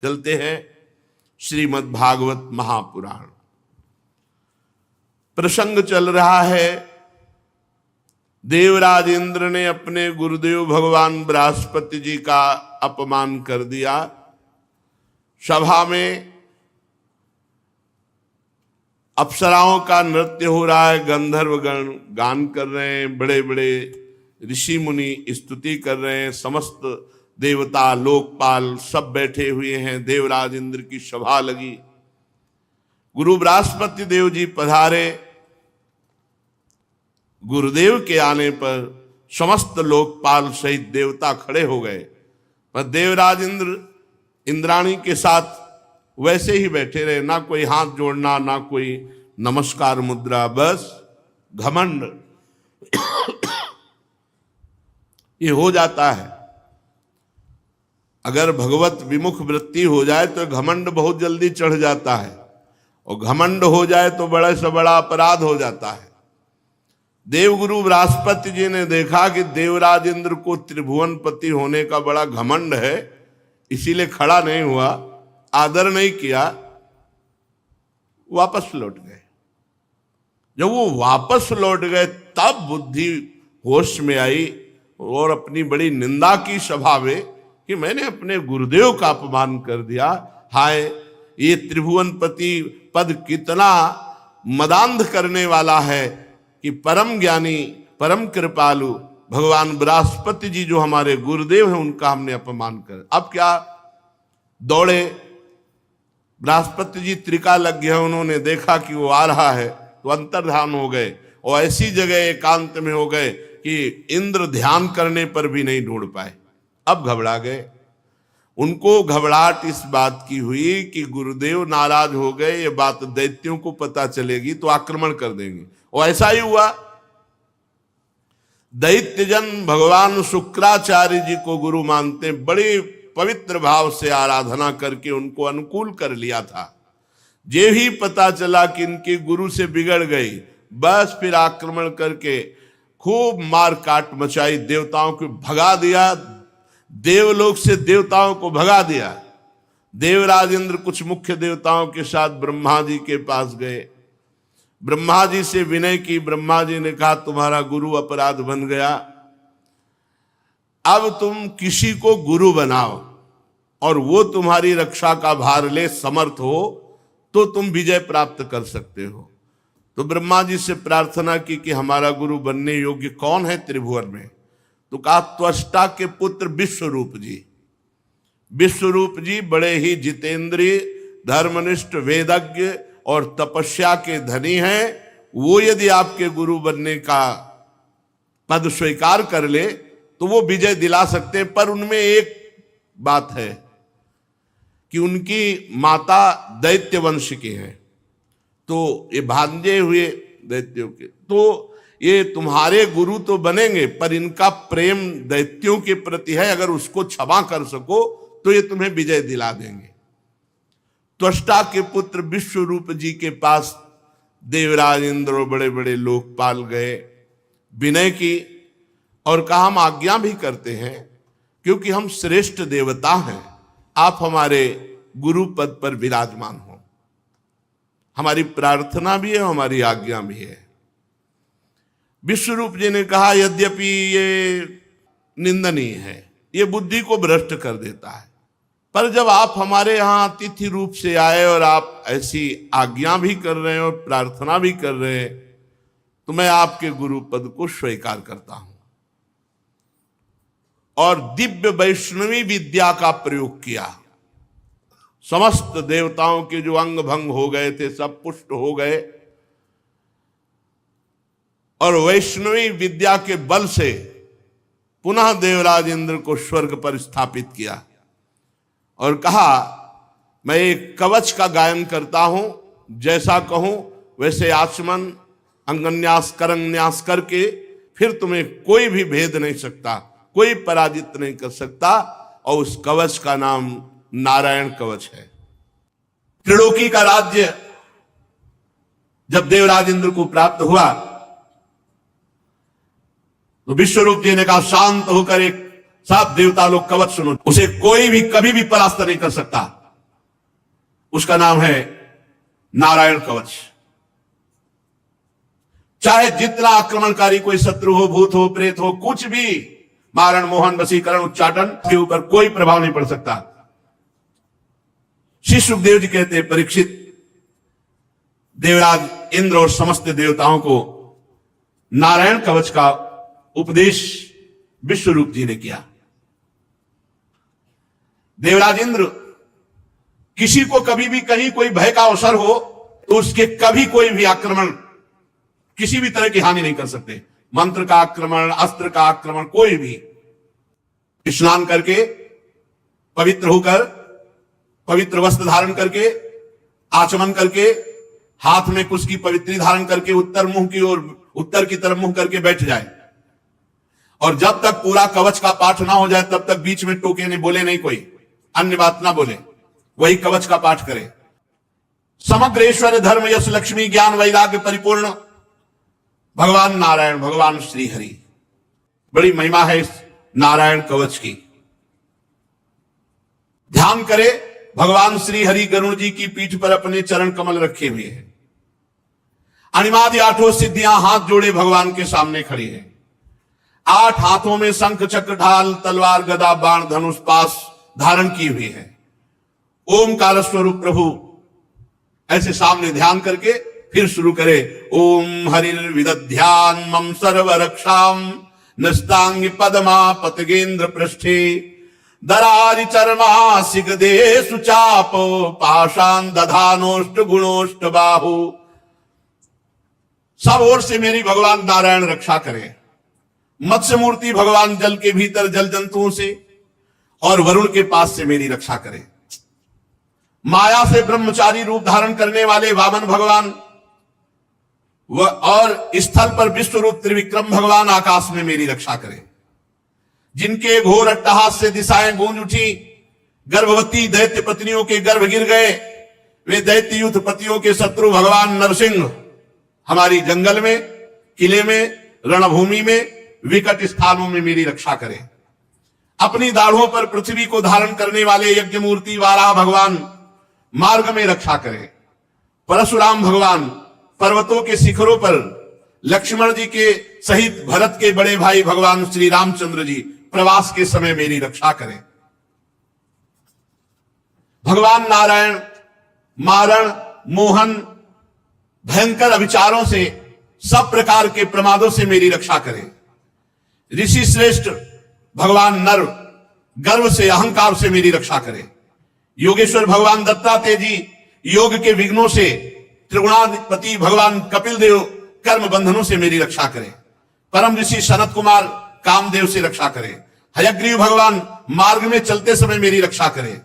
चलते हैं श्रीमद् भागवत महापुराण। प्रसंग चल रहा है, देवराज इंद्र ने अपने गुरुदेव भगवान बृहस्पति जी का अपमान कर दिया। सभा में अप्सराओं का नृत्य हो रहा है, गंधर्वगण गान कर रहे हैं, बड़े बड़े ऋषि मुनि स्तुति कर रहे हैं, समस्त देवता लोकपाल सब बैठे हुए हैं। देवराज इंद्र की सभा लगी। गुरु बृहस्पति देव जी पधारे। गुरुदेव के आने पर समस्त लोकपाल सहित देवता खड़े हो गए, पर देवराज इंद्र इंद्राणी के साथ वैसे ही बैठे रहे, ना कोई हाथ जोड़ना, ना कोई नमस्कार मुद्रा, बस घमंड ये हो जाता है। अगर भगवत विमुख वृत्ति हो जाए तो घमंड बहुत जल्दी चढ़ जाता है, और घमंड हो जाए तो बड़े से बड़ा अपराध हो जाता है। देवगुरु बृहस्पति जी ने देखा कि देवराज इंद्र को त्रिभुवनपति होने का बड़ा घमंड है, इसीलिए खड़ा नहीं हुआ, आदर नहीं किया, वापस लौट गए। जब वो वापस लौट गए तब बुद्धि होश में आई और अपनी बड़ी निंदा की सभा में कि मैंने अपने गुरुदेव का अपमान कर दिया। हाय, ये त्रिभुवनपति पद कितना मदांध करने वाला है कि परम ज्ञानी परम कृपालु भगवान बृहस्पति जी जो हमारे गुरुदेव हैं उनका हमने अपमान कर। अब क्या दौड़े, बृहस्पति जी त्रिका लग गया, उन्होंने देखा कि वो आ रहा है तो अंतर्ध्यान हो गए, और ऐसी जगह एकांत में हो गए कि इंद्र ध्यान करने पर भी नहीं ढूंढ पाए। अब घबरा गए। उनको घबराहट इस बात की हुई कि गुरुदेव नाराज हो गए, ये बात दैत्यों को पता चलेगी तो आक्रमण कर देंगे, और ऐसा ही हुआ। दैत्यजन भगवान शुक्राचार्य जी को गुरु मानते, बड़े पवित्र भाव से आराधना करके उनको अनुकूल कर लिया था। जे ही पता चला कि इनके गुरु से बिगड़ गई, बस फिर आक्रमण करके खूब मार काट मचाई, देवताओं को भगा दिया, देवलोक से देवताओं को भगा दिया। देवराज इंद्र कुछ मुख्य देवताओं के साथ ब्रह्मा जी के पास गए, ब्रह्मा जी से विनय की। ब्रह्मा जी ने कहा तुम्हारा गुरु अपराध बन गया, अब तुम किसी को गुरु बनाओ और वो तुम्हारी रक्षा का भार ले, समर्थ हो तो तुम विजय प्राप्त कर सकते हो। तो ब्रह्मा जी से प्रार्थना की कि हमारा गुरु बनने योग्य कौन है त्रिभुवन में? तो कहा त्वष्टा के पुत्र विश्वरूप जी। विश्वरूप जी बड़े ही जितेंद्रिय, धर्मनिष्ठ, वेदज्ञ और तपस्या के धनी हैं। वो यदि आपके गुरु बनने का पद स्वीकार कर ले तो वो विजय दिला सकते हैं, पर उनमें एक बात है कि उनकी माता दैत्य वंश की है, तो ये भांजे हुए दैत्यों के, तो ये तुम्हारे गुरु तो बनेंगे पर इनका प्रेम दैत्यों के प्रति है, अगर उसको क्षमा कर सको तो ये तुम्हें विजय दिला देंगे। त्वष्टा के पुत्र विश्वरूप जी के पास देवराज इंद्र बड़े बड़े लोकपाल गए, विनय की और कहा हम आज्ञा भी करते हैं क्योंकि हम श्रेष्ठ देवता हैं, आप हमारे गुरु पद पर विराजमान हो। हमारी प्रार्थना भी है, हमारी आज्ञा भी है। विश्वरूप जी ने कहा यद्यपि ये निंदनीय है, ये बुद्धि को भ्रष्ट कर देता है, पर जब आप हमारे यहाँ अतिथि रूप से आए और आप ऐसी आज्ञा भी कर रहे हैं और प्रार्थना भी कर रहे हैं, तो मैं आपके गुरु पद को स्वीकार करता हूं। और दिव्य वैष्णवी विद्या का प्रयोग किया। समस्त देवताओं के जो अंग भंग हो गए थे सब पुष्ट हो गए, और वैष्णवी विद्या के बल से पुनः देवराज इंद्र को स्वर्ग पर स्थापित किया और कहा मैं एक कवच का गायन करता हूं, जैसा कहूं वैसे आचमन अंगन्यास करन्यास करके फिर तुम्हें कोई भी भेद नहीं सकता, कोई पराजित नहीं कर सकता, और उस कवच का नाम नारायण कवच है। त्रिलोकी का राज्य जब देवराज इंद्र को प्राप्त हुआ तो विश्वरूप जी ने कहा शांत होकर एक सब देवता लोग कवच सुनो, उसे कोई भी कभी भी परास्त नहीं कर सकता। उसका नाम है नारायण कवच। चाहे जितना आक्रमणकारी कोई शत्रु हो, भूत हो, प्रेत हो, कुछ भी, मारण, मोहन, वशीकरण, उच्चाटन के ऊपर कोई प्रभाव नहीं पड़ सकता। श्री सुखदेव जी कहते हैं, परीक्षित, देवराज इंद्र और समस्त देवताओं को नारायण कवच का उपदेश विश्वरूप जी ने किया। देवराज इंद्र किसी को कभी भी कहीं कोई भय का अवसर हो तो उसके कभी कोई भी आक्रमण, किसी भी तरह की हानि नहीं कर सकते। मंत्र का आक्रमण, अस्त्र का आक्रमण, कोई भी। स्नान करके, पवित्र होकर, पवित्र वस्त्र धारण करके, आचमन करके, हाथ में कुछ की पवित्री धारण करके उत्तर मुंह की ओर, उत्तर की तरफ मुंह करके बैठ जाए, और जब तक पूरा कवच का पाठ ना हो जाए तब तक बीच में टोके नहीं, बोले नहीं, कोई अन्य बात ना बोले, वही कवच का पाठ करे। समग्र ऐश्वर्य, धर्म, यश, लक्ष्मी, ज्ञान, वैराग्य परिपूर्ण भगवान नारायण, भगवान श्री हरि। बड़ी महिमा है इस नारायण कवच की। ध्यान करे, भगवान श्री हरि गरुड़ जी की पीठ पर अपने चरण कमल रखे हुए हैं। अणिमादि आठों सिद्धियां हाथ जोड़े भगवान के सामने खड़ी है। 8 हाथों में शंख, चक्र, ढाल, तलवार, गदा, बाण, धनुष, पास धारण की हुई है। ओमकार स्वरूप प्रभु ऐसे सामने ध्यान करके फिर शुरू करे, ओम हरिर्विदध्यान मम सर्व रक्षाम नस्तांग पदमा पतगेंद्र पृष्ठे दरारि चर्मा सिगदे सुचाप पाषाण दधानोष्ट गुणोष्ट बाहु। सब ओर से मेरी भगवान नारायण रक्षा करे। मत्स्य मूर्ति भगवान जल के भीतर जल जंतुओं से, और वरुण के पास से मेरी रक्षा करे। माया से ब्रह्मचारी रूप धारण करने वाले वामन भगवान और स्थल पर विश्व रूप त्रिविक्रम भगवान आकाश में मेरी रक्षा करे। जिनके घोर अट्टहास से दिशाएं गूंज उठी, गर्भवती दैत्य पत्नियों के गर्भ गिर गए, वे दैत्य युद्ध पतियों के शत्रु भगवान नरसिंह हमारी जंगल में, किले में, रणभूमि में, विकट स्थानों में मेरी रक्षा करें। अपनी दाढ़ों पर पृथ्वी को धारण करने वाले यज्ञ मूर्ति वाराह भगवान मार्ग में रक्षा करें। परशुराम भगवान पर्वतों के शिखरों पर लक्ष्मण जी के सहित भरत के बड़े भाई भगवान श्री रामचंद्र जी प्रवास के समय मेरी रक्षा करें। भगवान नारायण मारण, मोहन, भयंकर अभिचारों से, सब प्रकार के प्रमादों से मेरी रक्षा करें। ऋषि श्रेष्ठ भगवान नर गर्व से, अहंकार से मेरी रक्षा करें। योगेश्वर भगवान दत्तात्रेय जी योग के विघ्नों से, त्रिगुणाधिपति भगवान कपिल देव कर्म बंधनों से मेरी रक्षा करें। परम ऋषि सनत कुमार कामदेव से रक्षा करें। हयग्रीव भगवान मार्ग में चलते समय मेरी रक्षा करें।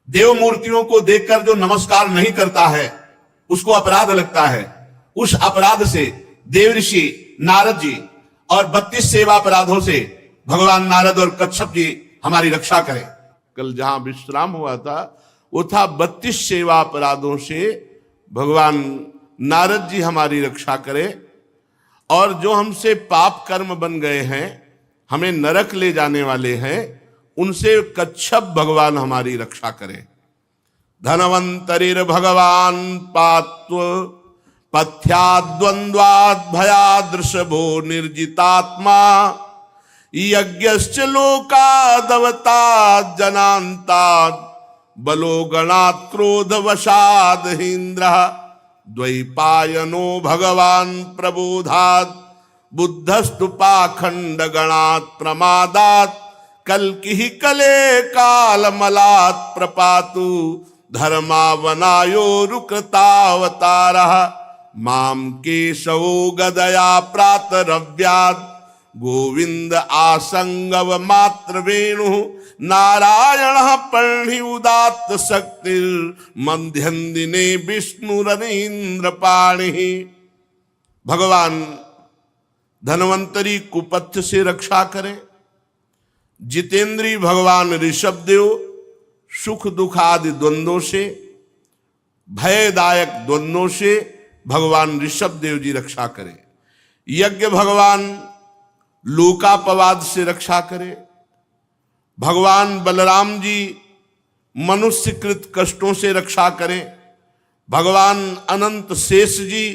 देव मूर्तियों को देखकर जो नमस्कार नहीं करता है उसको अपराध लगता है, उस अपराध से देव ऋषि नारद जी और 32 सेवा अपराधों से भगवान नारद और कच्छप जी हमारी रक्षा करें। कल जहां विश्राम हुआ था वो था 32 सेवा अपराधों से भगवान नारद जी हमारी रक्षा करें, और जो हमसे पाप कर्म बन गए हैं, हमें नरक ले जाने वाले हैं, उनसे कच्छप भगवान हमारी रक्षा करें। धनवंतरिर भगवान पात्व पथ्याद्वंद्वाद भयादृशभो निर्जितात्मा यज्ञश्च लोकादवताद जनांताद बलो गणात् क्रोध वशाद हिंद्रः द्वैपायनो भगवान प्रबोधात् बुद्धस्तु पाखंड गणात् प्रमादात् कल्किः कले कालमलात् प्रपातु धर्मावनायो रुकृतावतारः माम केशवो गदया प्रातरव्यात् गोविंद आसंगव मात्र वेणु नारायण पर्णि उदात्त शक्तिर मध्यंदिने विष्णुरनीन्द्र पाणि। भगवान धनवंतरी कुपथ्य से रक्षा करें। जितेंद्री भगवान ऋषभ देव सुख दुख आदि द्वंद्वों से, भयदायक द्वंद्वों से भगवान ऋषभ देव जी रक्षा करें। यज्ञ भगवान लोकापवाद से रक्षा करें। भगवान बलराम जी मनुष्यकृत कष्टों से रक्षा करें। भगवान अनंत शेष जी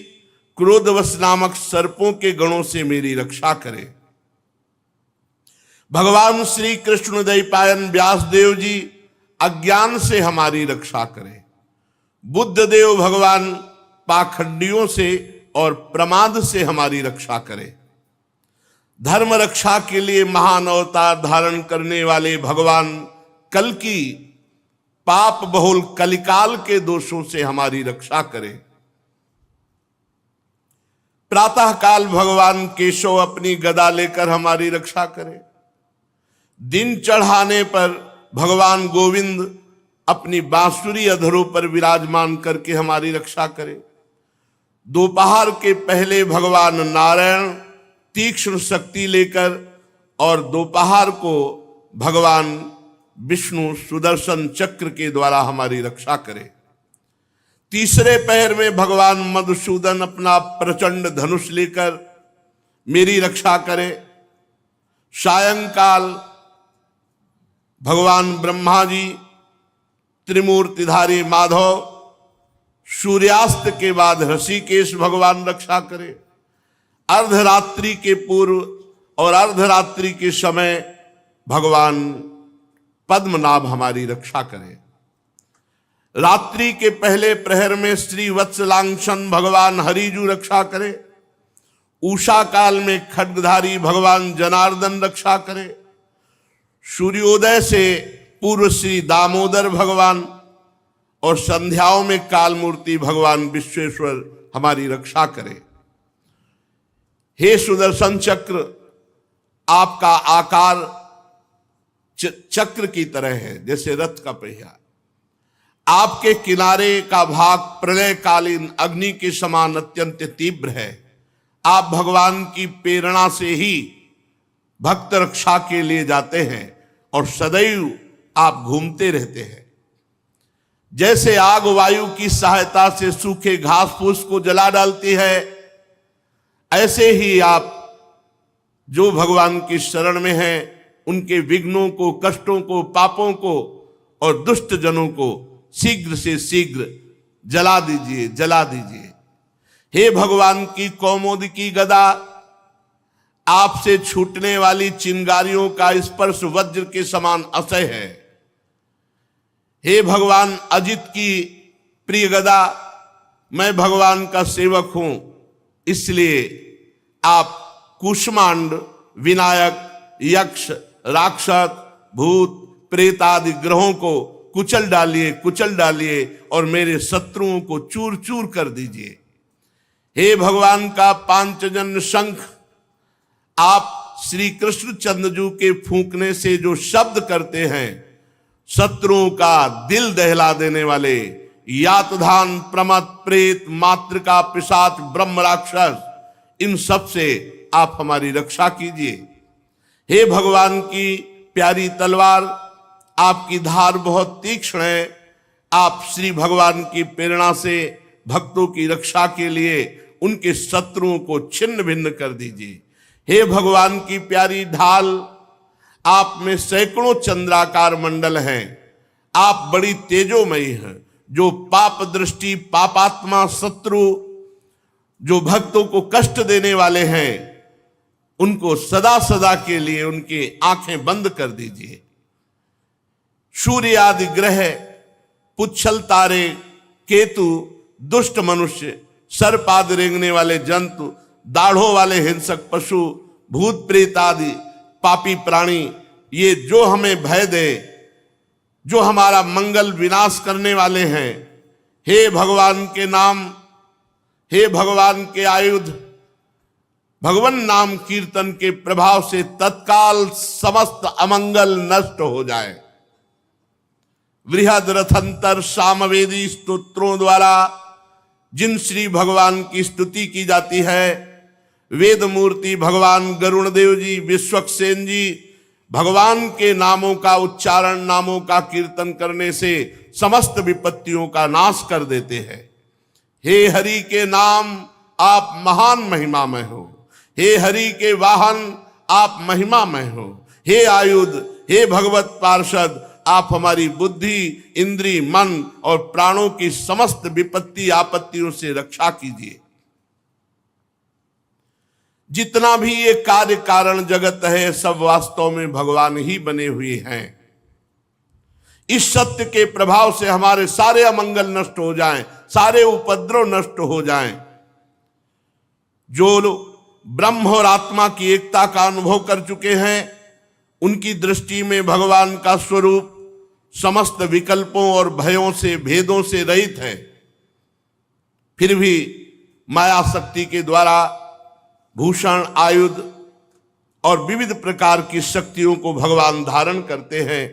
क्रोधवश नामक सर्पों के गणों से मेरी रक्षा करें। भगवान श्री कृष्ण द्वैपायन व्यासदेव जी अज्ञान से हमारी रक्षा करें। बुद्धदेव भगवान पाखंडियों से और प्रमाद से हमारी रक्षा करें। धर्म रक्षा के लिए महान अवतार धारण करने वाले भगवान कल्कि पाप बहुल कलिकाल के दोषों से हमारी रक्षा करें। प्रातः काल भगवान केशव अपनी गदा लेकर हमारी रक्षा करें। दिन चढ़ाने पर भगवान गोविंद अपनी बांसुरी अधरों पर विराजमान करके हमारी रक्षा करें। दोपहर के पहले भगवान नारायण तीक्ष्ण शक्ति लेकर और दोपहर को भगवान विष्णु सुदर्शन चक्र के द्वारा हमारी रक्षा करें। तीसरे पहर में भगवान मधुसूदन अपना प्रचंड धनुष लेकर मेरी रक्षा करें। सायंकाल भगवान ब्रह्मा जी त्रिमूर्तिधारी माधव, सूर्यास्त के बाद ऋषिकेश भगवान रक्षा करें। अर्धरात्रि के पूर्व और अर्धरात्रि के समय भगवान पद्मनाभ हमारी रक्षा करें। रात्रि के पहले प्रहर में श्री वत्सलांक्षन भगवान हरिजू रक्षा करें। उषा काल में खड्गधारी भगवान जनार्दन रक्षा करें। सूर्योदय से पूर्व श्री दामोदर भगवान और संध्याओं में काल मूर्ति भगवान विश्वेश्वर हमारी रक्षा करें। हे सुदर्शन चक्र, आपका आकार चक्र की तरह है, जैसे रथ का पहिया। आपके किनारे का भाग प्रलयकालीन अग्नि के समान अत्यंत तीव्र है। आप भगवान की प्रेरणा से ही भक्त रक्षा के लिए जाते हैं और सदैव आप घूमते रहते हैं। जैसे आग वायु की सहायता से सूखे घास फूस को जला डालती है, ऐसे ही आप जो भगवान की शरण में हैं उनके विघ्नों को, कष्टों को, पापों को और दुष्ट जनों को शीघ्र से शीघ्र जला दीजिए, जला दीजिए। हे भगवान की कौमोदकी गदा, आपसे छूटने वाली चिंगारियों का स्पर्श वज्र के समान असह्य है। हे भगवान अजित की प्रिय गदा, मैं भगवान का सेवक हूं, इसलिए आप कुष्मांड, विनायक, यक्ष, राक्षस, भूत, प्रेत आदि ग्रहों को कुचल डालिए और मेरे शत्रुओं को चूर चूर कर दीजिए। हे भगवान का पांचजन्य शंख, आप श्री कृष्ण चंद्रजू के फूंकने से जो शब्द करते हैं, शत्रुओं का दिल दहला देने वाले यातधान, प्रमद, प्रेत, मातृका, पिशाच, ब्रह्म, राक्षस, इन सब से आप हमारी रक्षा कीजिए। हे भगवान की प्यारी तलवार, आपकी धार बहुत तीक्ष्ण है। आप श्री भगवान की प्रेरणा से भक्तों की रक्षा के लिए उनके शत्रुओं को छिन्न भिन्न कर दीजिए। हे भगवान की प्यारी ढाल, आप में सैकड़ों चंद्राकार मंडल हैं। आप बड़ी तेजोमयी हैं। जो पाप दृष्टि, पापात्मा, शत्रु, जो भक्तों को कष्ट देने वाले हैं, उनको सदा सदा के लिए उनकी आंखें बंद कर दीजिए। सूर्य आदि ग्रह, पुच्छल तारे, केतु, दुष्ट मनुष्य, सर्प आदि रेंगने वाले जंतु, दाढ़ों वाले हिंसक पशु, भूत प्रेत आदि पापी प्राणी, ये जो हमें भय दे, जो हमारा मंगल विनाश करने वाले हैं, हे भगवान के नाम, हे भगवान के आयुध, भगवान नाम कीर्तन के प्रभाव से तत्काल समस्त अमंगल नष्ट हो जाए। वृहद रथंतर सामवेदी स्तोत्रों द्वारा जिन श्री भगवान की स्तुति की जाती है, वेद मूर्ति भगवान गरुण देव जी, विश्वक्सेन जी, भगवान के नामों का उच्चारण, नामों का कीर्तन करने से समस्त विपत्तियों का नाश कर देते हैं। हे हरि के नाम, आप महान महिमामय हो। हे हरि के वाहन, आप महिमामय हो। हे आयुध, हे भगवत पार्षद, आप हमारी बुद्धि, इंद्री, मन और प्राणों की समस्त विपत्ति आपत्तियों से रक्षा कीजिए। जितना भी ये कार्य कारण जगत है सब वास्तव में भगवान ही बने हुए हैं। इस सत्य के प्रभाव से हमारे सारे अमंगल नष्ट हो जाएं, सारे उपद्रव नष्ट हो जाएं। जो लोग ब्रह्म और आत्मा की एकता का अनुभव कर चुके हैं उनकी दृष्टि में भगवान का स्वरूप समस्त विकल्पों और भयों से, भेदों से रहित है। फिर भी माया शक्ति के द्वारा भूषण, आयुध और विविध प्रकार की शक्तियों को भगवान धारण करते हैं।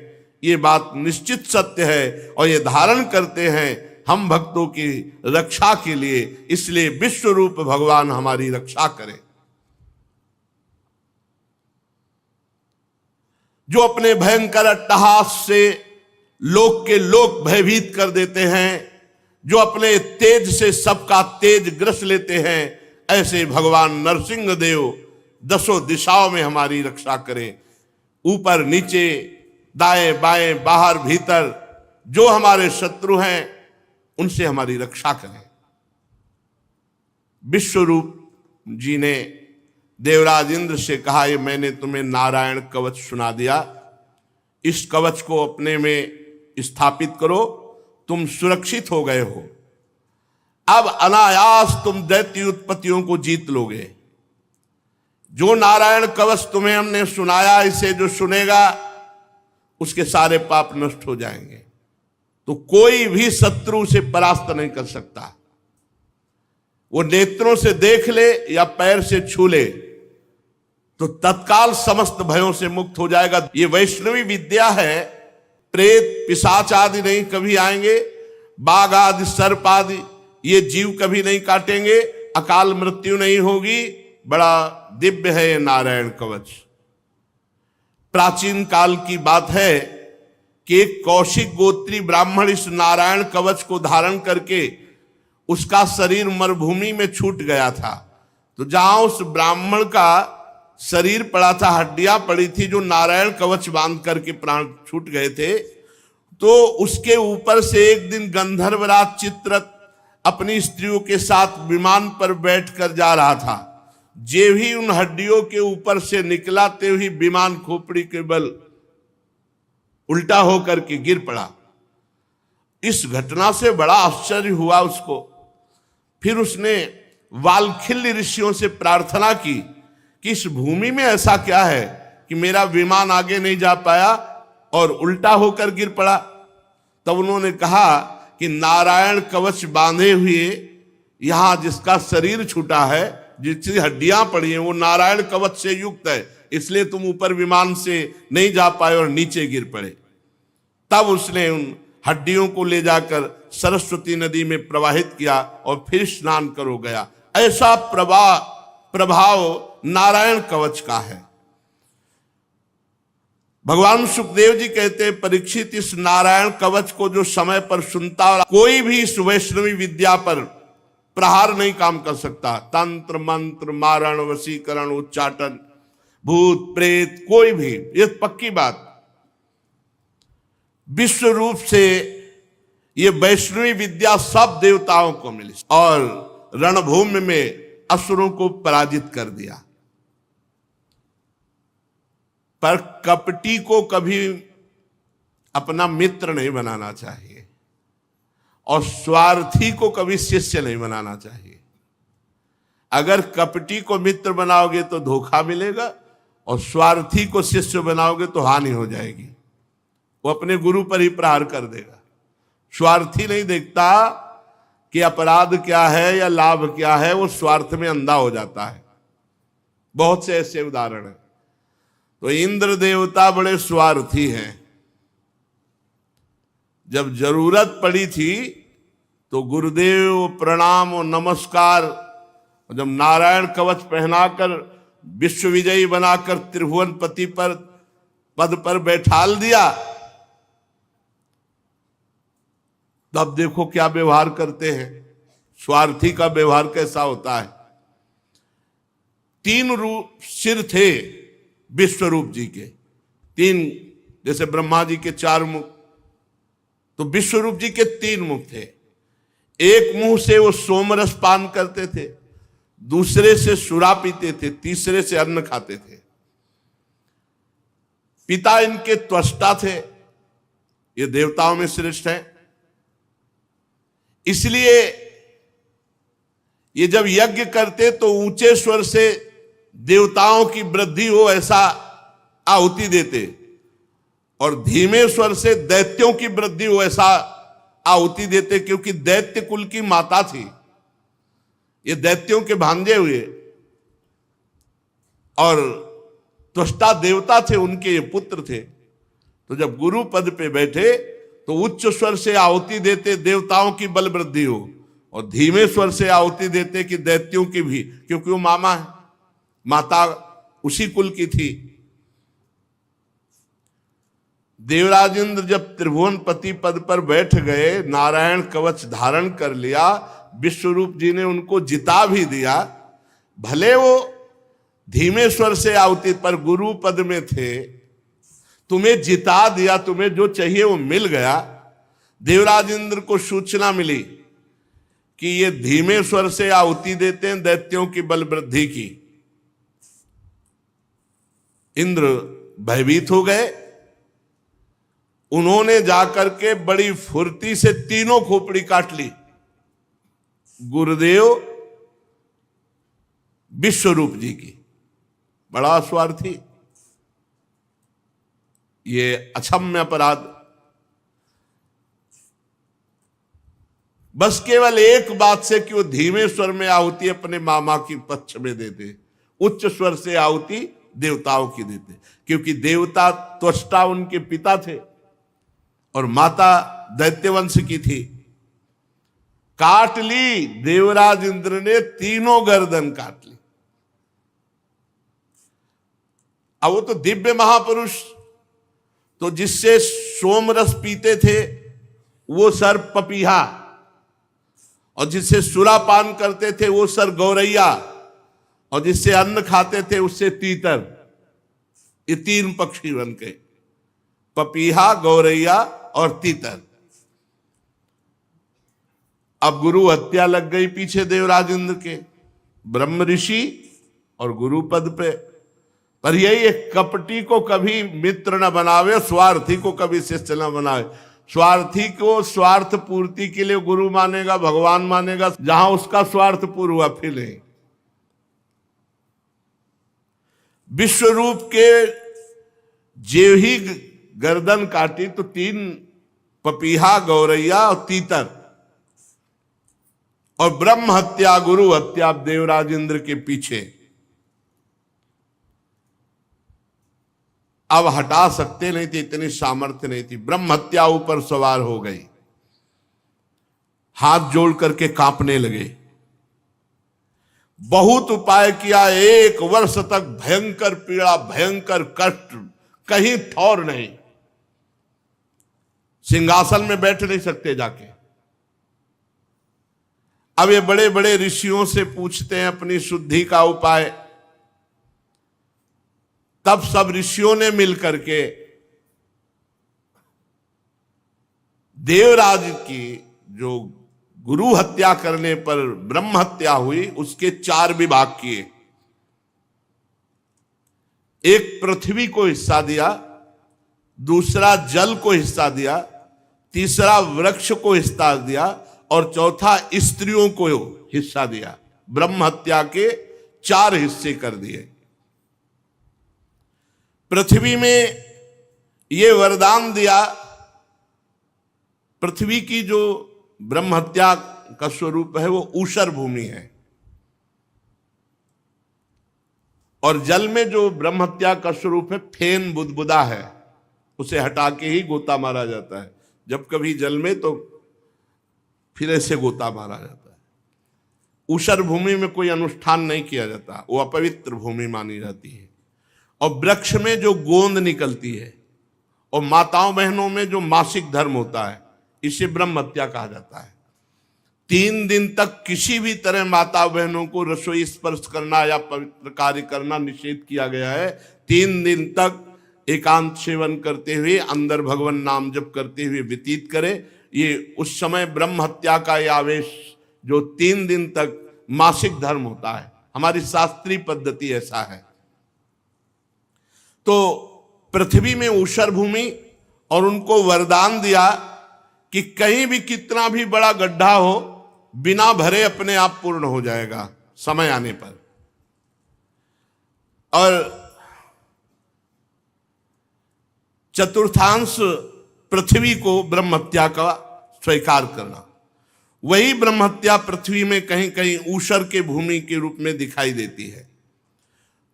ये बात निश्चित सत्य है और ये धारण करते हैं हम भक्तों की रक्षा के लिए। इसलिए विश्व रूप भगवान हमारी रक्षा करें। जो अपने भयंकर अट्टहास से लोक के लोक भयभीत कर देते हैं, जो अपने तेज से सबका तेज ग्रस लेते हैं, ऐसे भगवान नरसिंह देव दसों दिशाओं में हमारी रक्षा करें। ऊपर नीचे, दाएं बाएं, बाहर भीतर जो हमारे शत्रु हैं उनसे हमारी रक्षा करें। विश्वरूप जी ने देवराज इंद्र से कहा, ये मैंने तुम्हें नारायण कवच सुना दिया, इस कवच को अपने में स्थापित करो, तुम सुरक्षित हो गए हो। अब अनायास तुम दैत्य उत्पत्तियों को जीत लोगे। जो नारायण कवच तुम्हें हमने सुनाया, इसे जो सुनेगा उसके सारे पाप नष्ट हो जाएंगे। तो कोई भी शत्रु से परास्त नहीं कर सकता। वो नेत्रों से देख ले या पैर से छू ले तो तत्काल समस्त भयों से मुक्त हो जाएगा। ये वैष्णवी विद्या है। प्रेत, पिशाच आदि नहीं कभी आएंगे, बाघ आदि, सर्प आदि ये जीव कभी नहीं काटेंगे, अकाल मृत्यु नहीं होगी। बड़ा दिव्य है ये नारायण कवच। प्राचीन काल की बात है कि एक कौशिक गोत्री ब्राह्मण इस नारायण कवच को धारण करके उसका शरीर मरुभूमि में छूट गया था। तो जहां उस ब्राह्मण का शरीर पड़ा था, हड्डियां पड़ी थी, जो नारायण कवच बांध करके प्राण छूट गए थे, तो उसके ऊपर से एक दिन गंधर्वराज चित्ररथ अपनी स्त्रियों के साथ विमान पर बैठकर जा रहा था। जे भी उन हड्डियों के ऊपर से निकला ते ही विमान खोपड़ी के बल उल्टा होकर के गिर पड़ा। इस घटना से बड़ा आश्चर्य हुआ उसको। फिर उसने वाल्खिल्य ऋषियों से प्रार्थना की कि इस भूमि में ऐसा क्या है कि मेरा विमान आगे नहीं जा पाया और उल्टा होकर गिर पड़ा। तब उन्होंने कहा कि नारायण कवच बांधे हुए यहां जिसका शरीर छूटा है, जिसकी हड्डियां पड़ी हैं, वो नारायण कवच से युक्त है, इसलिए तुम ऊपर विमान से नहीं जा पाए और नीचे गिर पड़े। तब उसने उन हड्डियों को ले जाकर सरस्वती नदी में प्रवाहित किया और फिर स्नान करो गया। ऐसा प्रभाव नारायण कवच का है। भगवान सुखदेव जी कहते हैं, परीक्षित, इस नारायण कवच को जो समय पर सुनता, और कोई भी इस वैष्णवी विद्या पर प्रहार नहीं काम कर सकता। तंत्र, मंत्र, मारण, वशीकरण, उच्चाटन, भूत प्रेत, कोई भी, ये पक्की बात। विश्व रूप से ये वैष्णवी विद्या सब देवताओं को मिली और रणभूमि में असुरों को पराजित कर दिया। पर कपटी को कभी अपना मित्र नहीं बनाना चाहिए और स्वार्थी को कभी शिष्य नहीं बनाना चाहिए। अगर कपटी को मित्र बनाओगे तो धोखा मिलेगा और स्वार्थी को शिष्य बनाओगे तो हानि हो जाएगी। वो अपने गुरु पर ही प्रहार कर देगा। स्वार्थी नहीं देखता कि अपराध क्या है या लाभ क्या है, वो स्वार्थ में अंधा हो जाता है। बहुत से ऐसे उदाहरण हैं। तो इंद्र देवता बड़े स्वार्थी हैं। जब जरूरत पड़ी थी तो गुरुदेव प्रणाम और नमस्कार, जब नारायण कवच पहनाकर विश्व विजयी बनाकर त्रिभुवन पति पर पद पर बैठाल दिया, तब देखो क्या व्यवहार करते हैं। स्वार्थी का व्यवहार कैसा होता है। 3 सिर थे विश्वरूप जी के, 3 जैसे ब्रह्मा जी के 4 मुख, तो विश्वरूप जी के 3 मुख थे। एक मुंह से वो सोमरस पान करते थे, दूसरे से सुरा पीते थे, तीसरे से अन्न खाते थे। पिता इनके त्वष्टा थे, ये देवताओं में श्रेष्ठ है। इसलिए ये जब यज्ञ करते तो ऊंचे स्वर से देवताओं की वृद्धि हो ऐसा आहुति देते, और धीमे स्वर से दैत्यों की वृद्धि हो ऐसा आहुति देते, क्योंकि दैत्य कुल की माता थी, ये दैत्यों के भांजे हुए, और त्वष्टा देवता थे, उनके ये पुत्र थे। तो जब गुरु पद पे बैठे तो उच्च स्वर से आहुति देते देवताओं की बल वृद्धि हो, और धीमे स्वर से आहुति देते कि दैत्यों की भी, क्योंकि वो मामा है, माता उसी कुल की थी। देवराज इंद्र जब त्रिभुवनपति पद पर बैठ गए, नारायण कवच धारण कर लिया, विश्वरूप जी ने उनको जिता भी दिया। भले वो धीमे स्वर से आहुति पर गुरु पद में थे, तुम्हें जिता दिया, तुम्हें जो चाहिए वो मिल गया। देवराज इंद्र को सूचना मिली कि ये धीमे स्वर से आहुति देते हैं दैत्यों की बल वृद्धि की। इंद्र भयभीत हो गए। उन्होंने जाकर के बड़ी फुर्ती से तीनों खोपड़ी काट ली। गुरुदेव विश्वरूप जी की, बड़ा स्वार्थी, ये अक्षम्य अपराध। बस केवल एक बात से कि वो धीमे स्वर में आहुति अपने मामा की पक्ष में देते, उच्च स्वर से आहुति देवताओं की देते, क्योंकि देवता त्वष्टा उनके पिता थे और माता दैत्यवंश की थी। काट ली, देवराज इंद्र ने तीनों गर्दन काट ली। अब वो तो दिव्य महापुरुष, तो जिससे सोमरस पीते थे वो सर पपीहा, और जिससे सुरापान करते थे वो सर गौरैया, और जिससे अन्न खाते थे उससे तीतर। ये 3 पक्षी बन गए, पपीहा, गौरैया और तीतर। अब गुरु हत्या लग गई पीछे देवराज इंद्र के, ब्रह्म ऋषि और गुरु पद पे। पर यही एक कपटी को कभी मित्र न बनावे, स्वार्थी को कभी शिष्य न बनावे। स्वार्थी को स्वार्थ पूर्ति के लिए गुरु मानेगा, भगवान मानेगा, जहां उसका स्वार्थ पूर्ण हुआ फिर नहीं। विश्वरूप के जेव ही गर्दन काटी तो 3 पपीहा, गौरैया और तीतर, और ब्रह्म हत्या, गुरु हत्या देवराज इंद्र के पीछे। अब हटा सकते नहीं थे, इतनी सामर्थ्य नहीं थी। ब्रह्म हत्या ऊपर सवार हो गई, हाथ जोड़ करके कांपने लगे। बहुत उपाय किया, 1 वर्ष तक भयंकर पीड़ा, भयंकर कष्ट, कहीं ठौर नहीं। सिंहासन में बैठ नहीं सकते जाके। अब ये बड़े बड़े ऋषियों से पूछते हैं अपनी शुद्धि का उपाय। तब सब ऋषियों ने मिलकर के देवराज की जो गुरु हत्या करने पर ब्रह्म हत्या हुई उसके 4 विभाग किए। एक पृथ्वी को हिस्सा दिया, दूसरा जल को हिस्सा दिया, तीसरा वृक्ष को हिस्सा दिया, और चौथा स्त्रियों को हिस्सा दिया। ब्रह्म हत्या के 4 हिस्से कर दिए। पृथ्वी में ये वरदान दिया, पृथ्वी की जो ब्रह्म हत्या का स्वरूप है वो ऊषर भूमि है, और जल में जो ब्रह्म हत्या का स्वरूप है फेन बुदबुदा है, उसे हटा के ही गोता मारा जाता है। जब कभी जल में तो फिर ऐसे गोता मारा जाता है। ऊषर भूमि में कोई अनुष्ठान नहीं किया जाता, वो अपवित्र भूमि मानी जाती है। और वृक्ष में जो गोंद निकलती है, और माताओं बहनों में जो मासिक धर्म होता है, इसे ब्रह्म हत्या कहा जाता है। 3 दिन तक किसी भी तरह माता बहनों को रसोई स्पर्श करना या पवित्र कार्य करना निषेध किया गया है। 3 दिन तक एकांत सेवन करते हुए अंदर भगवान नाम जप करते हुए व्यतीत करे। ये उस समय ब्रह्म हत्या का ये आवेश जो 3 दिन तक मासिक धर्म होता है, हमारी शास्त्रीय पद्धति ऐसा है। तो पृथ्वी में ऊषर भूमि और उनको वरदान दिया कि कहीं भी कितना भी बड़ा गड्ढा हो, बिना भरे अपने आप पूर्ण हो जाएगा समय आने पर। और चतुर्थांश पृथ्वी को ब्रह्म हत्या का स्वीकार करना, वही ब्रह्म हत्या पृथ्वी में कहीं कहीं ऊषर के भूमि के रूप में दिखाई देती है।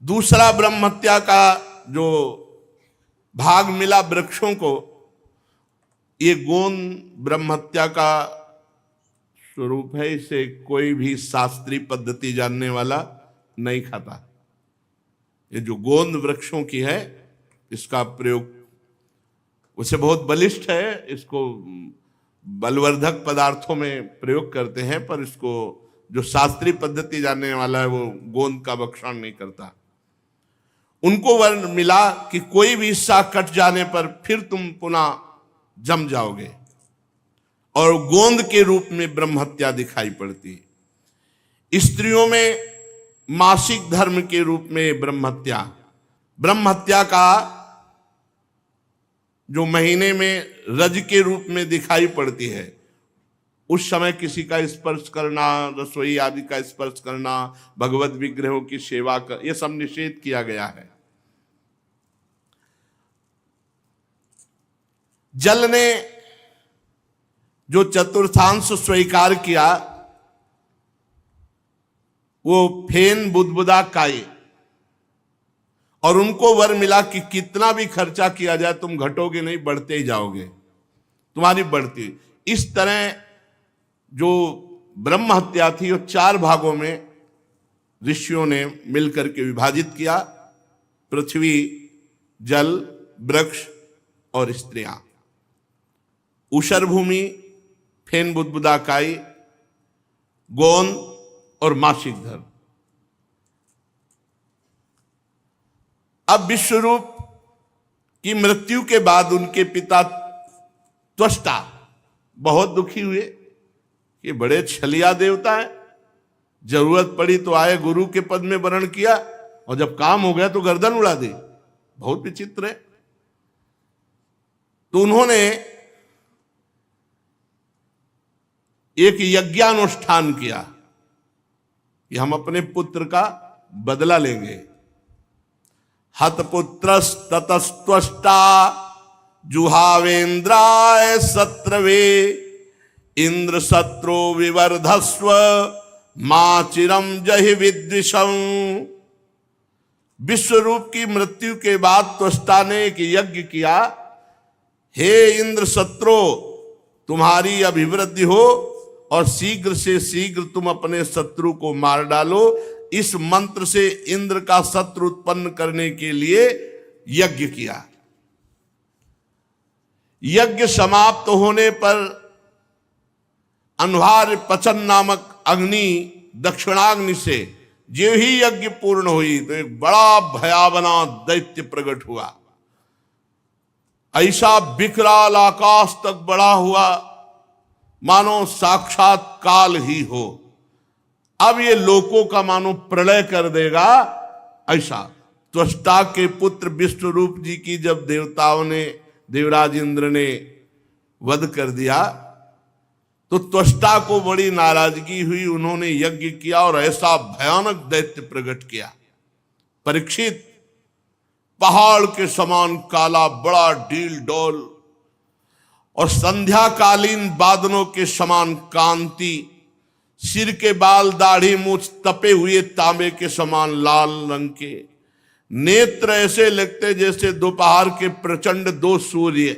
दूसरा ब्रह्म हत्या का जो भाग मिला वृक्षों को, ये गोंद ब्रह्म हत्या का स्वरूप है। इसे कोई भी शास्त्रीय पद्धति जानने वाला नहीं खाता। ये जो गोंद वृक्षों की है, इसका प्रयोग उसे बहुत बलिष्ठ है, इसको बलवर्धक पदार्थों में प्रयोग करते हैं, पर इसको जो शास्त्रीय पद्धति जानने वाला है वो गोंद का भक्षण नहीं करता। उनको वर्ण मिला कि कोई भी हिस्सा कट जाने पर फिर तुम पुनः जम जाओगे, और गोंद के रूप में ब्रह्म हत्या दिखाई पड़ती। स्त्रियों में मासिक धर्म के रूप में ब्रह्म हत्या का जो महीने में रज के रूप में दिखाई पड़ती है, उस समय किसी का स्पर्श करना, रसोई आदि का स्पर्श करना, भगवत विग्रहों की सेवा कर, यह सब निषेध किया गया है। जल ने जो चतुर्थांश स्वीकार किया, वो फेन बुदबुदा काई, और उनको वर मिला कि कितना भी खर्चा किया जाए तुम घटोगे नहीं, बढ़ते ही जाओगे, तुम्हारी बढ़ती। इस तरह जो ब्रह्म हत्या थी वो 4 भागों में ऋषियों ने मिलकर के विभाजित किया: पृथ्वी, जल, वृक्ष और स्त्रियां। ऊषर भूमि, फेन बुदबुदा काई, गोंद और मासिक धर्म। अब विश्वरूप की मृत्यु के बाद उनके पिता त्वष्टा बहुत दुखी हुए कि बड़े छलिया देवता है, जरूरत पड़ी तो आए, गुरु के पद में वरण किया, और जब काम हो गया तो गर्दन उड़ा दी। बहुत विचित्र है। तो उन्होंने एक यज्ञानुष्ठान किया कि हम अपने पुत्र का बदला लेंगे। हतपुत्रस्ततस्त्वष्टा जुहावेन्द्राय सत्रवे, इंद्र शत्रु विवर्धस्व मां चिरम जहि विद्विषम। विश्वरूप की मृत्यु के बाद त्वष्टा ने एक यज्ञ किया, हे इंद्र शत्रु, तुम्हारी अभिवृद्धि हो और शीघ्र से शीघ्र तुम अपने शत्रु को मार डालो। इस मंत्र से इंद्र का शत्रु उत्पन्न करने के लिए यज्ञ किया। यज्ञ समाप्त होने पर अन्वार पचन नामक अग्नि, दक्षिणाग्नि से जो ही यज्ञ पूर्ण हुई तो एक बड़ा भयावना दैत्य प्रकट हुआ। ऐसा विकराल आकाश तक बढ़ा हुआ मानो साक्षात काल ही हो। अब ये लोकों का मानो प्रलय कर देगा ऐसा। त्वष्टा के पुत्र विश्वरूप जी की जब देवताओं ने, देवराज इंद्र ने वध कर दिया तो त्वष्टा को बड़ी नाराजगी हुई। उन्होंने यज्ञ किया और ऐसा भयानक दैत्य प्रकट किया। परीक्षित पहाड़ के समान काला, बड़ा डील डोल और संध्याकालीन बादलों के समान कांति, सिर के बाल, दाढ़ी, मूछ तपे हुए तांबे के समान लाल रंग के, नेत्र ऐसे लगते जैसे दोपहर के प्रचंड 2 सूर्य,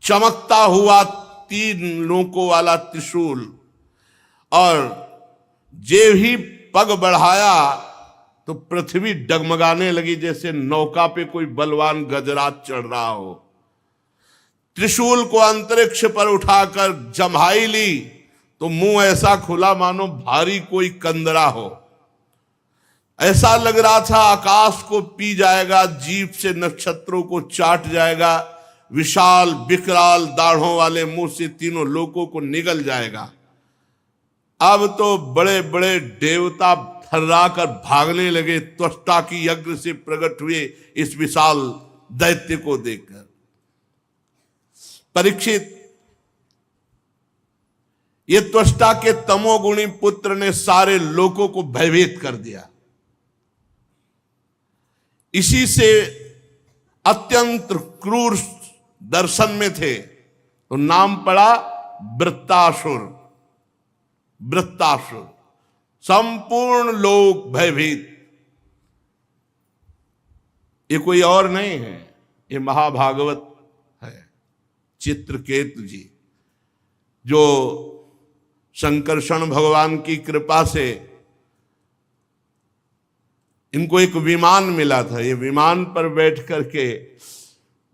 चमकता हुआ 3 नोकों वाला त्रिशूल, और जे ही पग बढ़ाया तो पृथ्वी डगमगाने लगी जैसे नौका पे कोई बलवान गजराज चढ़ रहा हो। त्रिशूल को अंतरिक्ष पर उठाकर जम्हाई ली तो मुंह ऐसा खुला मानो भारी कोई कंदरा हो। ऐसा लग रहा था आकाश को पी जाएगा, जीभ से नक्षत्रों को चाट जाएगा, विशाल विकराल दाढ़ों वाले मुंह से तीनों लोगों को निगल जाएगा। अब तो बड़े बड़े देवता थर्रा कर भागने लगे त्वष्टा की यज्ञ से प्रकट हुए इस विशाल दैत्य को देखकर। परीक्षित, ये त्वष्टा के तमोगुणी पुत्र ने सारे लोगों को भयभीत कर दिया। इसी से अत्यंत क्रूर दर्शन में थे तो नाम पड़ा वृत्तासुर। वृत्तासुर, संपूर्ण लोग भयभीत। ये कोई और नहीं है, ये महाभागवत है, चित्रकेतु जी, जो शंकरषण भगवान की कृपा से इनको एक विमान मिला था। ये विमान पर बैठ करके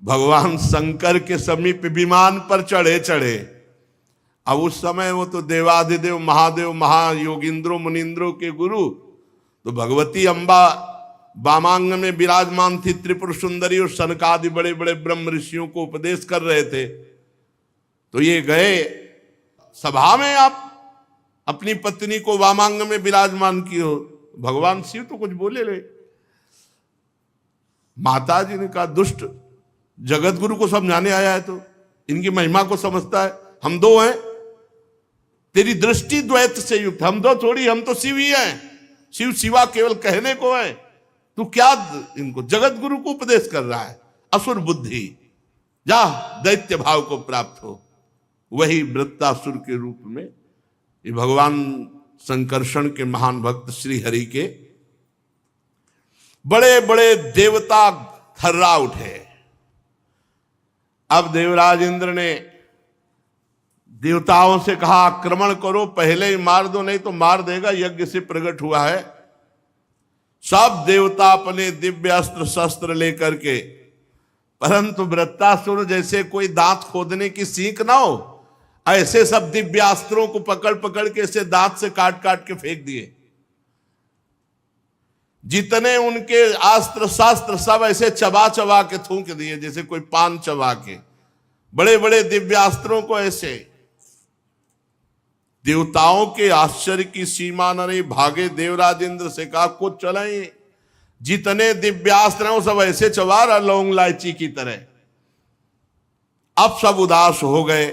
भगवान शंकर के समीप विमान पर चढ़े। अब उस समय वो तो देवाधिदेव महादेव महायोगिंद्रो मुनिंद्रो के गुरु, तो भगवती अम्बा वामांग में विराजमान थी, त्रिपुर सुंदरी और सनकादि बड़े बड़े ब्रह्म ऋषियों को उपदेश कर रहे थे। तो ये गए सभा में, आप अपनी पत्नी को वामांग में विराजमान की हो। भगवान शिव तो कुछ बोले ले। माता जी ने कहा दुष्ट, जगत गुरु को समझाने आया है तो इनकी महिमा को समझता है। हम दो हैं, तेरी दृष्टि द्वैत से युक्त, हम दो थोड़ी, हम तो शिव ही हैं। शिव शिवा केवल कहने को है, तू क्या इनको जगत गुरु को उपदेश कर रहा है? असुर बुद्धि, जा दैत्य भाव को प्राप्त हो। वही वृत्तासुर के रूप में ये भगवान संकर्षण के महान भक्त श्री हरि के बड़े बड़े देवता थर्रा उठे। अब देवराज इंद्र ने देवताओं से कहा आक्रमण करो, पहले ही मार दो, नहीं तो मार देगा, यज्ञ से प्रकट हुआ है। सब देवता अपने दिव्य अस्त्र शस्त्र लेकर के, परंतु वृत्तासुर जैसे कोई दांत खोदने की सीख ना हो, ऐसे सब दिव्यास्त्रों को पकड़ पकड़ के ऐसे दांत से काट काट के फेंक दिए। जितने उनके अस्त्र शास्त्र सब ऐसे चबा चबा के थूक दिए, जैसे कोई पान चबा के। बड़े बड़े दिव्यास्त्रों को ऐसे। देवताओं के आश्चर्य की सीमा न रही, भागे देवराज इंद्र से कहा कुछ चलाएं। जितने दिव्यास्त्र हैं वो सब ऐसे चबा रहा लौंग इलायची की तरह। अब सब उदास हो गए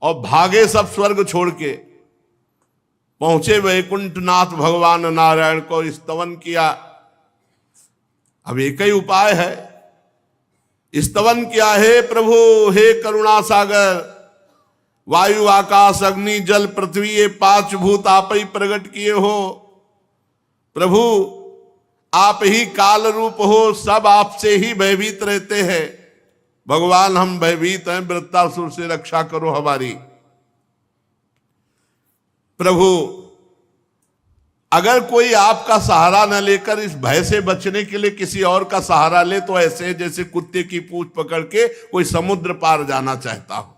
और भागे सब स्वर्ग छोड़ के, पहुंचे वैकुंठनाथ भगवान नारायण को स्तवन किया। अब एक ही उपाय है, स्तवन किया, हे प्रभु, हे करुणा सागर, वायु आकाश अग्नि जल पृथ्वी ये पांच भूत आप ही प्रकट किए हो। प्रभु आप ही काल रूप हो, सब आपसे ही भयभीत रहते हैं। भगवान हम भयभीत हैं, वृत्तासुर से रक्षा करो हमारी। प्रभु अगर कोई आपका सहारा न लेकर इस भय से बचने के लिए किसी और का सहारा ले तो ऐसे जैसे कुत्ते की पूंछ पकड़ के कोई समुद्र पार जाना चाहता हो।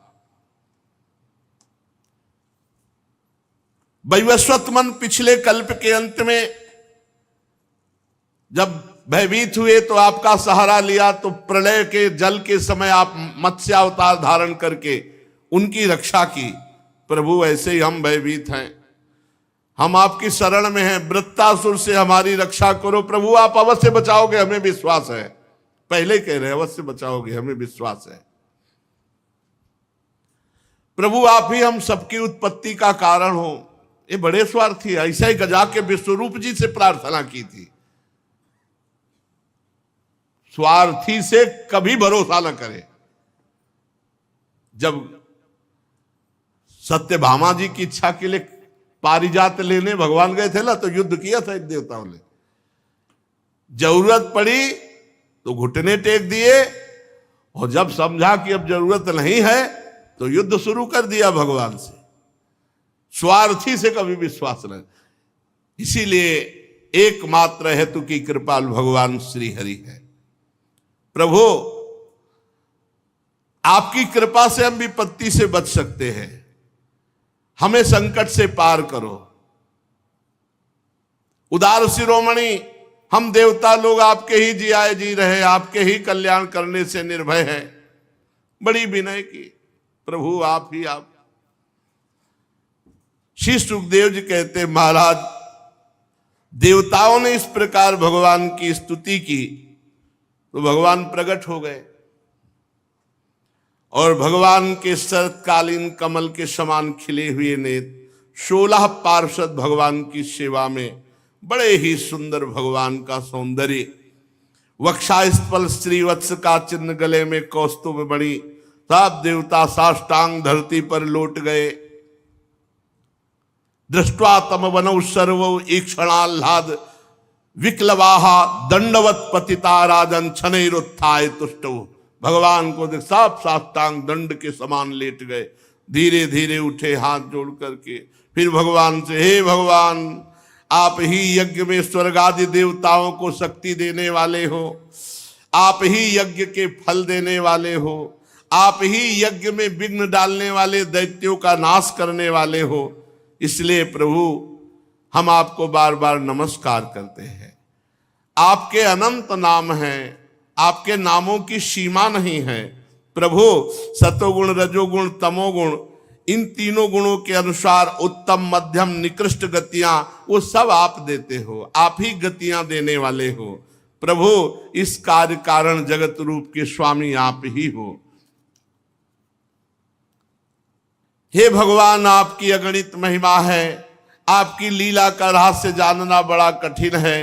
वैवस्वत मन पिछले कल्प के अंत में जब भयभीत हुए तो आपका सहारा लिया, तो प्रलय के जल के समय आप मत्स्यावतार धारण करके उनकी रक्षा की। प्रभु ऐसे ही हम भयभीत हैं, हम आपकी शरण में हैं, वृत्तासुर से हमारी रक्षा करो। प्रभु आप अवश्य बचाओगे, हमें विश्वास है। पहले कह रहे अवश्य बचाओगे, हमें विश्वास है। प्रभु आप ही हम सबकी उत्पत्ति का कारण हो। ये बड़े स्वार्थी, ऐसा ही गजा के विश्वरूप जी से प्रार्थना की थी। स्वार्थी से कभी भरोसा न करे। जब सत्यभामा जी की इच्छा के लिए पारिजात लेने भगवान गए थे ना, तो युद्ध किया था इन देवताओं ने। जरूरत पड़ी तो घुटने टेक दिए, और जब समझा कि अब जरूरत नहीं है तो युद्ध शुरू कर दिया भगवान से। स्वार्थी से कभी विश्वास नहीं। इसीलिए एकमात्र हेतु की कृपाल भगवान श्री हरि है। प्रभु आपकी कृपा से हम विपत्ति से बच सकते हैं, हमें संकट से पार करो। उदार शिरोमणि, हम देवता लोग आपके ही जियाए जी रहे, आपके ही कल्याण करने से निर्भय है। बड़ी विनय की, प्रभु आप ही आप। श्री सुखदेव जी कहते, महाराज देवताओं ने इस प्रकार भगवान की स्तुति की तो भगवान प्रकट हो गए और भगवान के शरतकालीन कमल के समान खिले हुए नेत्र, 16 पार्षद भगवान की सेवा में, बड़े ही सुंदर भगवान का सौंदर्य, वक्षास्थल श्रीवत्स का चिन्ह, गले में कौस्तुभ मणि, सब देवता साष्टांग धरती पर लौट गए। दृष्ट्वा तम वनौ सर्वौ ईक्षणाह्लाद विक्लवाहा दंडवत पतिता राजन छनैरुत्थाय तुष्टौ। भगवान को देख सब साष्टांग दंड के समान लेट गए, धीरे धीरे उठे हाथ जोड़ करके। फिर भगवान से, हे भगवान आप ही यज्ञ में स्वर्ग आदि देवताओं को शक्ति देने वाले हो, आप ही यज्ञ के फल देने वाले हो, आप ही यज्ञ में विघ्न डालने वाले दैत्यों का नाश करने वाले हो, इसलिए प्रभु हम आपको बार बार नमस्कार करते हैं। आपके अनंत नाम हैं, आपके नामों की सीमा नहीं है। प्रभु सतोगुण रजोगुण तमोगुण, इन तीनों गुणों के अनुसार उत्तम मध्यम निकृष्ट गतियां वो सब आप देते हो, आप ही गतियां देने वाले हो। प्रभु इस कार्य कारण जगत रूप के स्वामी आप ही हो। हे भगवान आपकी अगणित महिमा है, आपकी लीला का रहस्य जानना बड़ा कठिन है।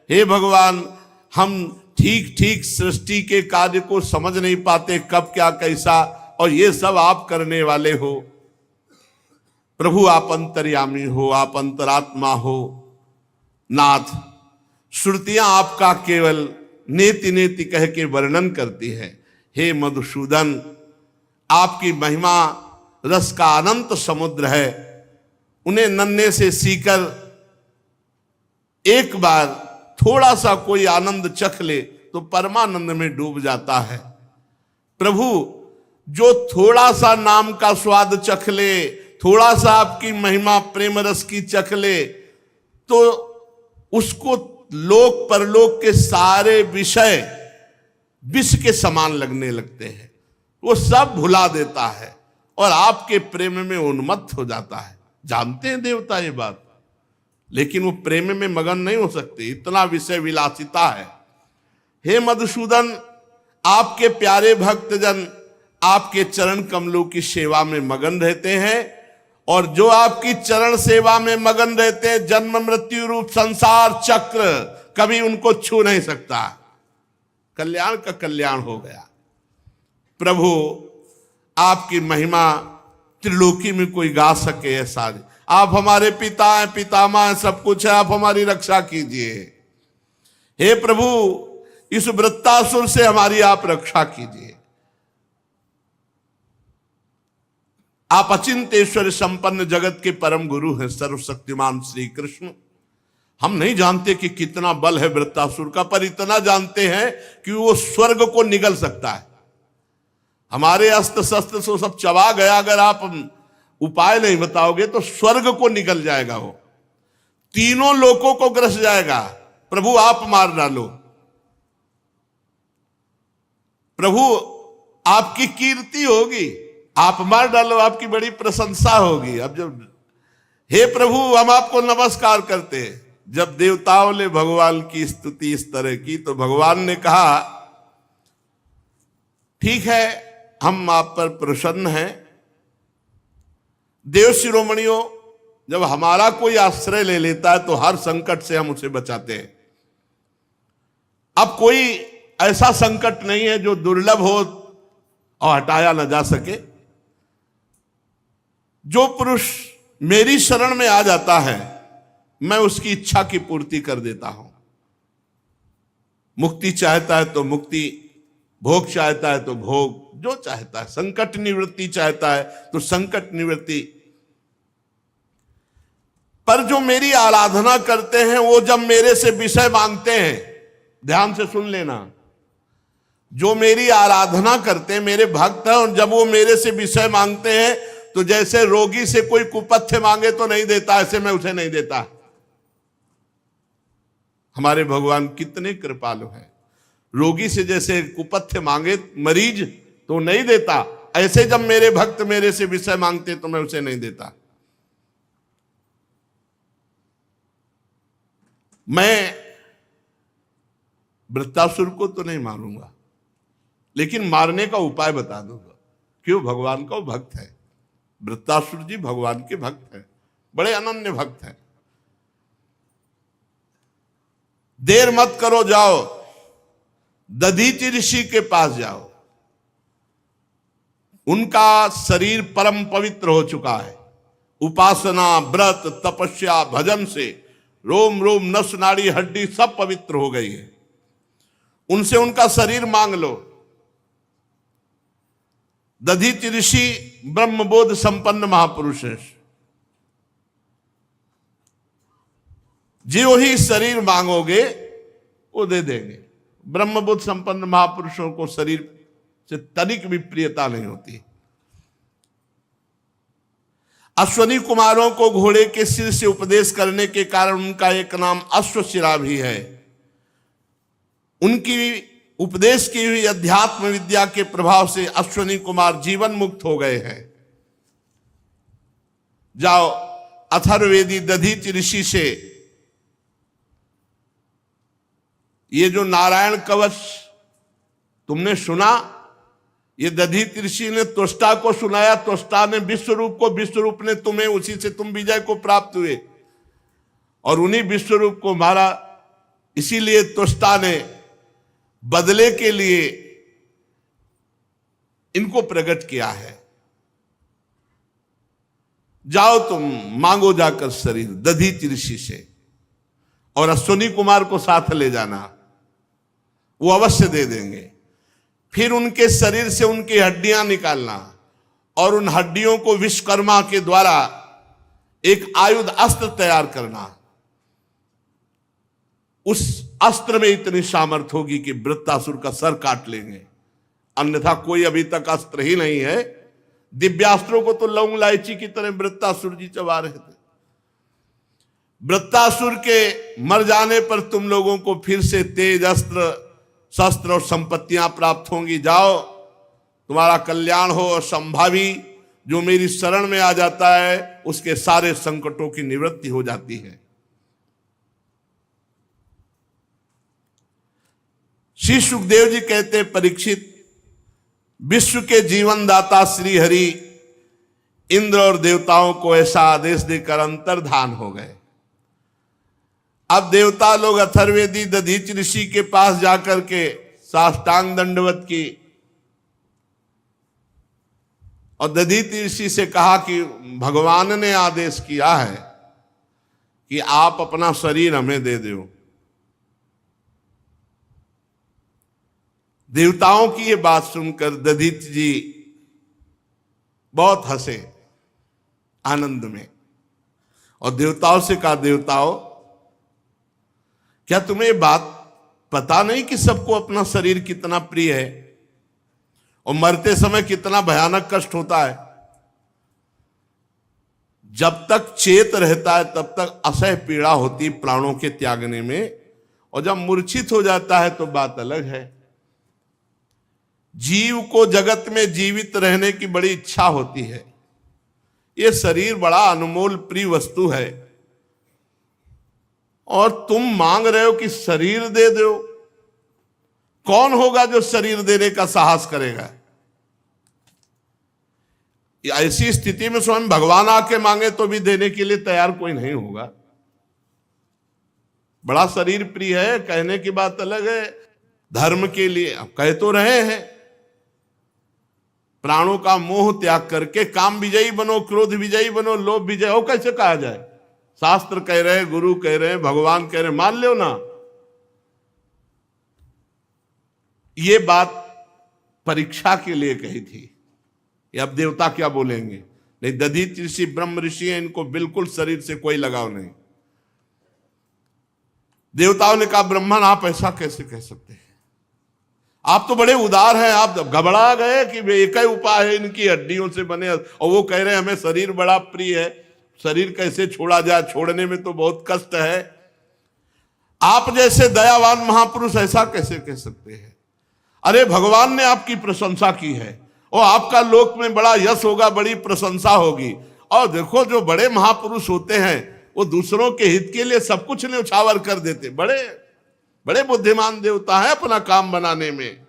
हे भगवान हम ठीक ठीक सृष्टि के कार्य को समझ नहीं पाते, कब क्या कैसा, और ये सब आप करने वाले हो। प्रभु आप अंतर्यामी हो, आप अंतरात्मा हो। नाथ श्रुतियां आपका केवल नेति नेति कह के वर्णन करती है। हे मधुसूदन आपकी महिमा रस का अनंत समुद्र है, उन्हें नन्हे से सीकर एक बार थोड़ा सा कोई आनंद चख ले तो परमानंद में डूब जाता है। प्रभु जो थोड़ा सा नाम का स्वाद चख ले, थोड़ा सा आपकी महिमा प्रेम रस की चख ले, तो उसको लोक परलोक के सारे विषय विष के समान लगने लगते हैं, वो सब भुला देता है और आपके प्रेम में उन्मत्त हो जाता है। जानते हैं देवता ये बात, लेकिन वो प्रेम में मगन नहीं हो सकते, इतना विषय विलासिता है। हे मधुसूदन आपके प्यारे भक्तजन आपके चरण कमलों की सेवा में मगन रहते हैं, और जो आपकी चरण सेवा में मगन रहते हैं, जन्म मृत्यु रूप संसार चक्र कभी उनको छू नहीं सकता। कल्याण का कल्याण हो गया। प्रभु आपकी महिमा त्रिलोकी में कोई गा सके ऐसा। आप हमारे पिता हैं, पितामह हैं, सब कुछ है, आप हमारी रक्षा कीजिए। हे प्रभु इस वृत्तासुर से हमारी आप रक्षा कीजिए। आप अचिंतेश्वर संपन्न जगत के परम गुरु हैं, सर्वशक्तिमान श्री कृष्ण। हम नहीं जानते कि कितना बल है वृत्तासुर का, पर इतना जानते हैं कि वो स्वर्ग को निगल सकता है। हमारे अस्त्र शस्त्र से सब चबा गया, अगर आप उपाय नहीं बताओगे तो स्वर्ग को निकल जाएगा, वो तीनों लोकों को ग्रस जाएगा। प्रभु आप मार डालो, प्रभु आपकी कीर्ति होगी, आप मार डालो, आपकी बड़ी प्रशंसा होगी। अब जब हे प्रभु हम आपको नमस्कार करते हैं, जब देवताओं ने भगवान की स्तुति इस तरह की तो भगवान ने कहा ठीक है हम आप पर प्रसन्न हैं। देव शिरोमणियों जब हमारा कोई आश्रय ले लेता है तो हर संकट से हम उसे बचाते हैं। अब कोई ऐसा संकट नहीं है जो दुर्लभ हो और हटाया न जा सके। जो पुरुष मेरी शरण में आ जाता है मैं उसकी इच्छा की पूर्ति कर देता हूं। मुक्ति चाहता है तो मुक्ति, भोग चाहता है तो भोग, जो चाहता है, संकट निवृत्ति चाहता है तो संकट निवृत्ति। पर जो मेरी आराधना करते हैं वो जब मेरे से विषय मांगते हैं, ध्यान से सुन लेना, जो मेरी आराधना करते हैं मेरे भक्त हैं, और जब वो मेरे से विषय मांगते हैं तो जैसे रोगी से कोई कुपथ्य मांगे तो नहीं देता, ऐसे मैं उसे नहीं देता। हमारे भगवान कितने कृपालु हैं। रोगी से जैसे कुपथ्य मांगे मरीज तो नहीं देता, ऐसे जब मेरे भक्त मेरे से विषय मांगते तो मैं उसे नहीं देता। मैं वृत्तासुर को तो नहीं मारूंगा, लेकिन मारने का उपाय बता दूंगा। क्यों? भगवान का भक्त है। वृत्तासुर जी भगवान के भक्त हैं, बड़े अनन्य भक्त हैं। देर मत करो, जाओ दधीचि ऋषि के पास जाओ। उनका शरीर परम पवित्र हो चुका है। उपासना, व्रत, तपस्या, भजन से रोम रोम, नस, नाड़ी, हड्डी सब पवित्र हो गई है। उनसे उनका शरीर मांग लो। दधीचि ऋषि ब्रह्मबोध संपन्न महापुरुष है। जो ही शरीर मांगोगे वो दे देंगे। ब्रह्मबोध संपन्न महापुरुषों को शरीर से तनिक भी प्रियता नहीं होती। अश्वनी कुमारों को घोड़े के सिर से उपदेश करने के कारण उनका एक नाम अश्वशिरा भी है। उनकी उपदेश की हुई अध्यात्म विद्या के प्रभाव से अश्वनी कुमार जीवन मुक्त हो गए हैं। जाओ अथर्ववेदी दधीचि ऋषि से ये जो नारायण कवच तुमने सुना, ये दधीचि ऋषि ने त्वष्टा को सुनाया, त्वष्टा ने विश्वरूप को, विश्वरूप ने तुम्हें, उसी से तुम विजय को प्राप्त हुए और उन्हीं विश्वरूप को मारा। इसीलिए त्वष्टा ने बदले के लिए इनको प्रकट किया है। जाओ तुम मांगो जाकर शरीर दधीचि ऋषि से, और अश्वनी कुमार को साथ ले जाना, वो अवश्य दे देंगे। फिर उनके शरीर से उनकी हड्डियां निकालना और उन हड्डियों को विश्वकर्मा के द्वारा एक आयुध अस्त्र तैयार करना। उस अस्त्र में इतनी सामर्थ होगी कि वृत्तासुर का सर काट लेंगे, अन्यथा कोई अभी तक अस्त्र ही नहीं है। दिव्यास्त्रों को तो लौंग इलायची की तरह वृत्तासुर जी चबा रहे थे। वृत्तासुर के मर जाने पर तुम लोगों को फिर से तेज अस्त्र, शस्त्र और संपत्तियां प्राप्त होंगी। जाओ, तुम्हारा कल्याण हो और संभावी जो मेरी शरण में आ जाता है उसके सारे संकटों की निवृत्ति हो जाती है। श्री सुखदेव जी कहते, परीक्षित, विश्व के जीवन दाता श्री हरि इंद्र और देवताओं को ऐसा आदेश देकर अंतर्धान हो गए। अब देवता लोग अथर्ववेदी दधीचि ऋषि के पास जाकर के साष्टांग दंडवत की और दधीचि ऋषि से कहा कि भगवान ने आदेश किया है कि आप अपना शरीर हमें दे दो। देवताओं की ये बात सुनकर दधीचि जी बहुत हंसे आनंद में और देवताओं से कहा, देवताओं, क्या तुम्हें बात पता नहीं कि सबको अपना शरीर कितना प्रिय है और मरते समय कितना भयानक कष्ट होता है? जब तक चेत रहता है तब तक असह्य पीड़ा होती प्राणों के त्यागने में, और जब मूर्छित हो जाता है तो बात अलग है। जीव को जगत में जीवित रहने की बड़ी इच्छा होती है। ये शरीर बड़ा अनमोल प्रिय वस्तु है और तुम मांग रहे हो कि शरीर दे दो। कौन होगा जो शरीर देने का साहस करेगा? ऐसी स्थिति में स्वयं भगवान आके मांगे तो भी देने के लिए तैयार कोई नहीं होगा। बड़ा शरीर प्रिय है, कहने की बात अलग है। धर्म के लिए अब कह तो रहे हैं, प्राणों का मोह त्याग करके काम विजयी बनो, क्रोध विजयी बनो, लोभ विजय हो। कैसे कहा जाए? शास्त्र कह रहे हैं, गुरु कह रहे हैं, भगवान कह रहे हैं, मान लो ना। ये बात परीक्षा के लिए कही थी। अब देवता क्या बोलेंगे? नहीं, दधीचि ऋषि ब्रह्म ऋषि है, इनको बिल्कुल शरीर से कोई लगाव नहीं। देवताओं ने कहा, ब्रह्मन आप ऐसा कैसे कह सकते हैं? आप तो बड़े उदार हैं। आप घबरा गए कि एक ही उपाय है, इनकी हड्डियों से बने, और वो कह रहे हैं हमें शरीर बड़ा प्रिय है, शरीर कैसे छोड़ा जाए? छोड़ने में तो बहुत कष्ट है। आप जैसे दयावान महापुरुष ऐसा कैसे कह सकते हैं? अरे भगवान ने आपकी प्रशंसा की है और आपका लोक में बड़ा यश होगा, बड़ी प्रशंसा होगी। और देखो जो बड़े महापुरुष होते हैं वो दूसरों के हित के लिए सब कुछ न्यौछावर कर देते। बड़े बड़े बुद्धिमान देवता है अपना काम बनाने में।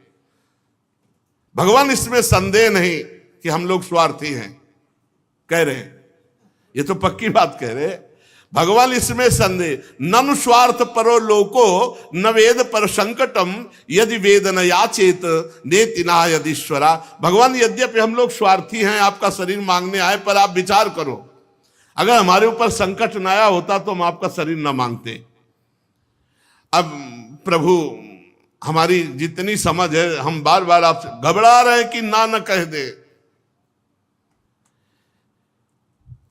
भगवान इसमें संदेह नहीं कि हम लोग स्वार्थी हैं, कह रहे हैं, ये तो पक्की बात कह रहे हैं। भगवान इसमें संदेह ननु स्वार्थ परो लोको न वेद पर संकटम यदि वेद न याचेत नेतिना यदीश्वरा। भगवान यद्यपि हम लोग स्वार्थी हैं, आपका शरीर मांगने आए, पर आप विचार करो अगर हमारे ऊपर संकट न आया होता तो हम आपका शरीर न मांगते। अब प्रभु हमारी जितनी समझ है, हम बार बार आपसे घबरा रहे हैं कि ना न कह दे।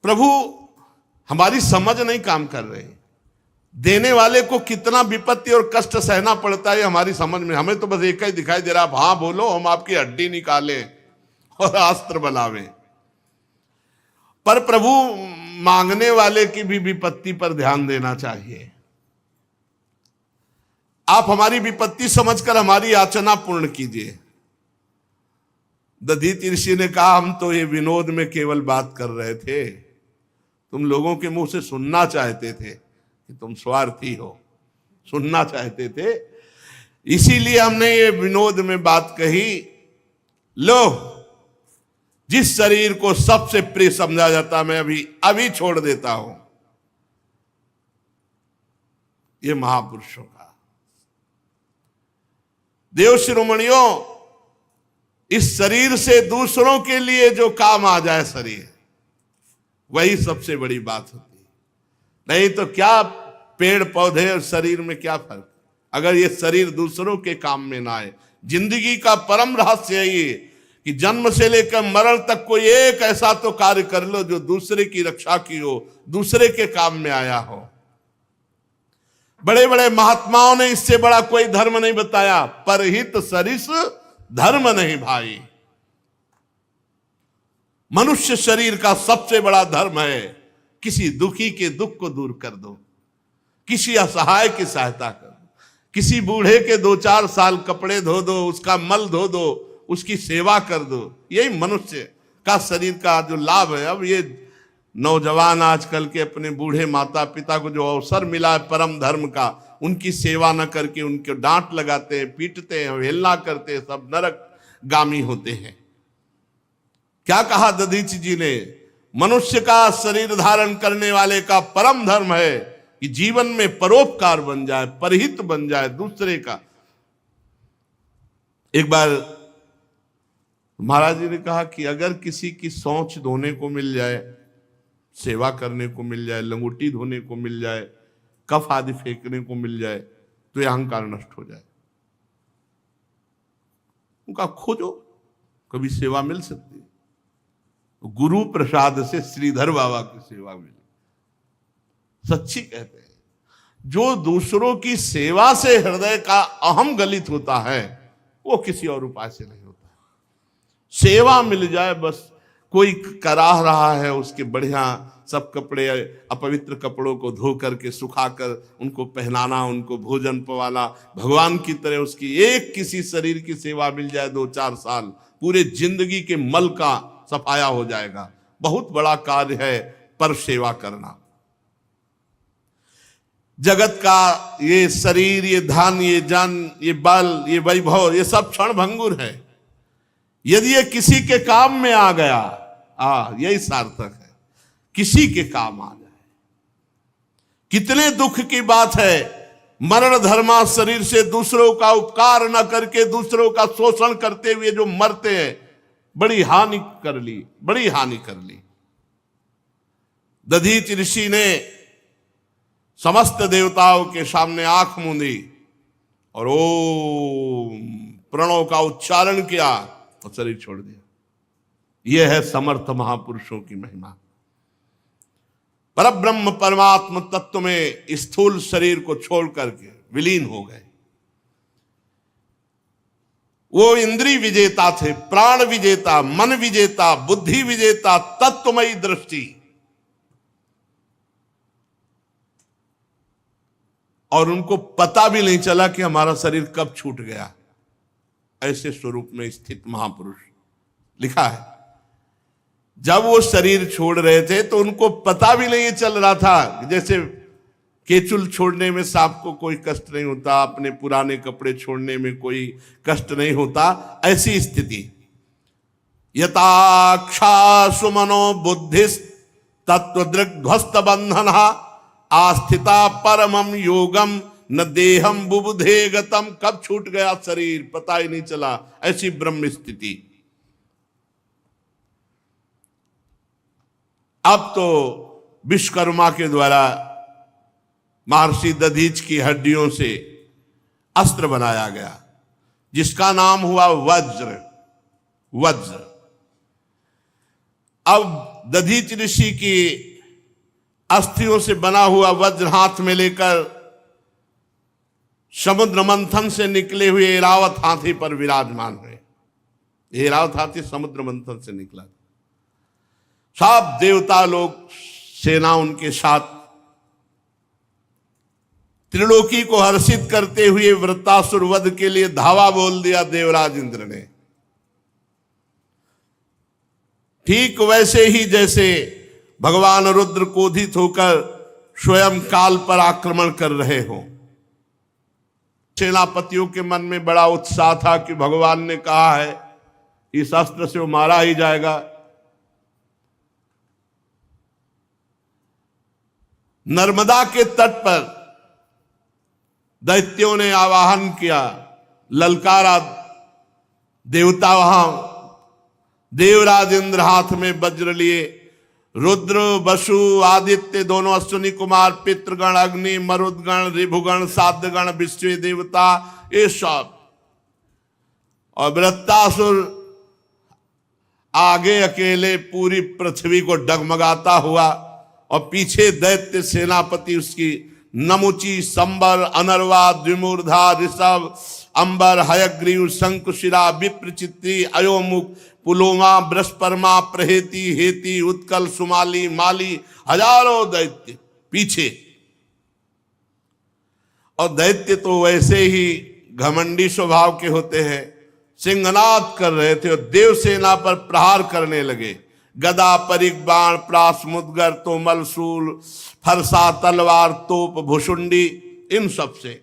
प्रभु हमारी समझ नहीं काम कर रही। देने वाले को कितना विपत्ति और कष्ट सहना पड़ता है हमारी समझ में। हमें तो बस एक ही दिखाई दे रहा, आप हाँ बोलो हम आपकी हड्डी निकालें और अस्त्र बनावें। पर प्रभु मांगने वाले की भी विपत्ति पर ध्यान देना चाहिए। आप हमारी विपत्ति समझकर हमारी याचना पूर्ण कीजिए। दधीचि ऋषि ने कहा हम तो ये विनोद में केवल बात कर रहे थे, तुम लोगों के मुंह से सुनना चाहते थे कि तुम स्वार्थी हो, सुनना चाहते थे, इसीलिए हमने ये विनोद में बात कही। लो, जिस शरीर को सबसे प्रिय समझा जाता मैं अभी छोड़ देता हूं। ये महापुरुषों का देव शिरोमणियों, इस शरीर से दूसरों के लिए जो काम आ जाए शरीर, वही सबसे बड़ी बात होती है। नहीं तो क्या पेड़ पौधे और शरीर में क्या फर्क, अगर ये शरीर दूसरों के काम में ना आए। जिंदगी का परम रहस्य यही है कि जन्म से लेकर मरण तक कोई एक ऐसा तो कार्य कर लो जो दूसरे की रक्षा की हो, दूसरे के काम में आया हो। बड़े बड़े महात्माओं ने इससे बड़ा कोई धर्म नहीं बताया। परहित सरिस धर्म नहीं भाई। मनुष्य शरीर का सबसे बड़ा धर्म है किसी दुखी के दुख को दूर कर दो, किसी असहाय की सहायता कर दो, किसी बूढ़े के 2-4 साल कपड़े धो दो, उसका मल धो दो, उसकी सेवा कर दो। यही मनुष्य का शरीर का जो लाभ है। अब ये नौजवान आजकल के अपने बूढ़े माता पिता को जो अवसर मिला है परम धर्म का, उनकी सेवा न करके उनके डांट लगाते हैं, पीटते हैं, अवहेलना करते हैं, सब नरक गामी होते हैं। क्या कहा दधीचि जी ने? मनुष्य का शरीर धारण करने वाले का परम धर्म है कि जीवन में परोपकार बन जाए, परहित बन जाए दूसरे का। एक बार महाराज जी ने कहा कि अगर किसी की सोच धोने को मिल जाए, सेवा करने को मिल जाए, लंगोटी धोने को मिल जाए, कफ आदि फेंकने को मिल जाए, तो यह अहंकार नष्ट हो जाए। उनका खोजो, कभी सेवा मिल सकती है। गुरु प्रसाद से श्रीधर बाबा की सेवा मिली। सच्ची कहते हैं, जो दूसरों की सेवा से हृदय का अहम गलित होता है वो किसी और उपाय से नहीं होता। सेवा मिल जाए बस। कोई कराह रहा है, उसके बढ़िया सब कपड़े, अपवित्र कपड़ों को धो करके सुखाकर उनको पहनाना, उनको भोजन पवाना, भगवान की तरह उसकी एक किसी शरीर की सेवा मिल जाए 2-4 साल, पूरे जिंदगी के मल का सफाया हो जाएगा। बहुत बड़ा कार्य है पर सेवा करना। जगत का ये शरीर, ये धन, ये जन, ये बल, ये वैभव, ये सब क्षण भंगुर है। यदि ये किसी के काम में आ गया, यही सार्थक है, किसी के काम आ जाए। कितने दुख की बात है, मरण धर्मा शरीर से दूसरों का उपकार न करके दूसरों का शोषण करते हुए जो मरते हैं। बड़ी हानि कर ली, बड़ी हानि कर ली। दधीचि ऋषि ने समस्त देवताओं के सामने आंख मूंदी और ओम प्रणव का उच्चारण किया और शरीर छोड़ दिया। यह है समर्थ महापुरुषों की महिमा। परब्रह्म परमात्म तत्व में स्थूल शरीर को छोड़ करके विलीन हो गए। वो इंद्रिय विजेता थे, प्राण विजेता, मन विजेता, बुद्धि विजेता, तत्वमयी दृष्टि। और उनको पता भी नहीं चला कि हमारा शरीर कब छूट गया। ऐसे स्वरूप में स्थित महापुरुष लिखा है। जब वो शरीर छोड़ रहे थे तो उनको पता भी नहीं चल रहा था। जैसे केचुल छोड़ने में सांप को कोई कष्ट नहीं होता, अपने पुराने कपड़े छोड़ने में कोई कष्ट नहीं होता, ऐसी स्थिति। यथाक्षा सुमनो बुद्धिस तत्वदृग्ध्वस्त बंधन आस्थिता परमम योगम न देहम बुबुधे गतम। कब छूट गया शरीर पता ही नहीं चला, ऐसी ब्रह्म स्थिति। अब तो विश्वकर्मा के द्वारा महर्षि दधीच की हड्डियों से अस्त्र बनाया गया, जिसका नाम हुआ वज्र। वज्र अब दधीच ऋषि की अस्थियों से बना हुआ वज्र हाथ में लेकर समुद्र मंथन से निकले हुए ऐरावत हाथी पर विराजमान हुए। ऐरावत हाथी समुद्र मंथन से निकला। सब देवता लोग सेना उनके साथ त्रिलोकी को हर्षित करते हुए वृत्तासुर वध के लिए धावा बोल दिया देवराज इंद्र ने। ठीक वैसे ही जैसे भगवान रुद्र क्रोधित होकर स्वयं काल पर आक्रमण कर रहे हो। सेनापतियों के मन में बड़ा उत्साह था कि भगवान ने कहा है इस अस्त्र से वो मारा ही जाएगा। नर्मदा के तट पर दैत्यों ने आवाहन किया, ललकारा। देवता वहां देवराज इंद्र हाथ में वज्र लिए, रुद्र वसु आदित्य दोनों अश्विनी कुमार, पितृगण अग्नि मरुदगण ऋभुगण साध्यगण विश्व देवता, ये सब। और वृत्तासुर आगे अकेले पूरी पृथ्वी को डगमगाता हुआ, और पीछे दैत्य सेनापति उसकी नमुची संबर अनर्वा द्विमूर्धा ऋषभ अंबर हयग्रीव शंकुशिरा विप्रचित्री अयोमुख पुलोमा बृहस्परमा प्रहेती हेती उत्कल सुमाली माली, हजारों दैत्य पीछे। और दैत्य तो वैसे ही घमंडी स्वभाव के होते हैं, सिंहनाद कर रहे थे और देवसेना पर प्रहार करने लगे। गदा परिक बाण प्रास मुदगर तोमल शूल फरसा तलवार तोप भुषुंडी, इन सब से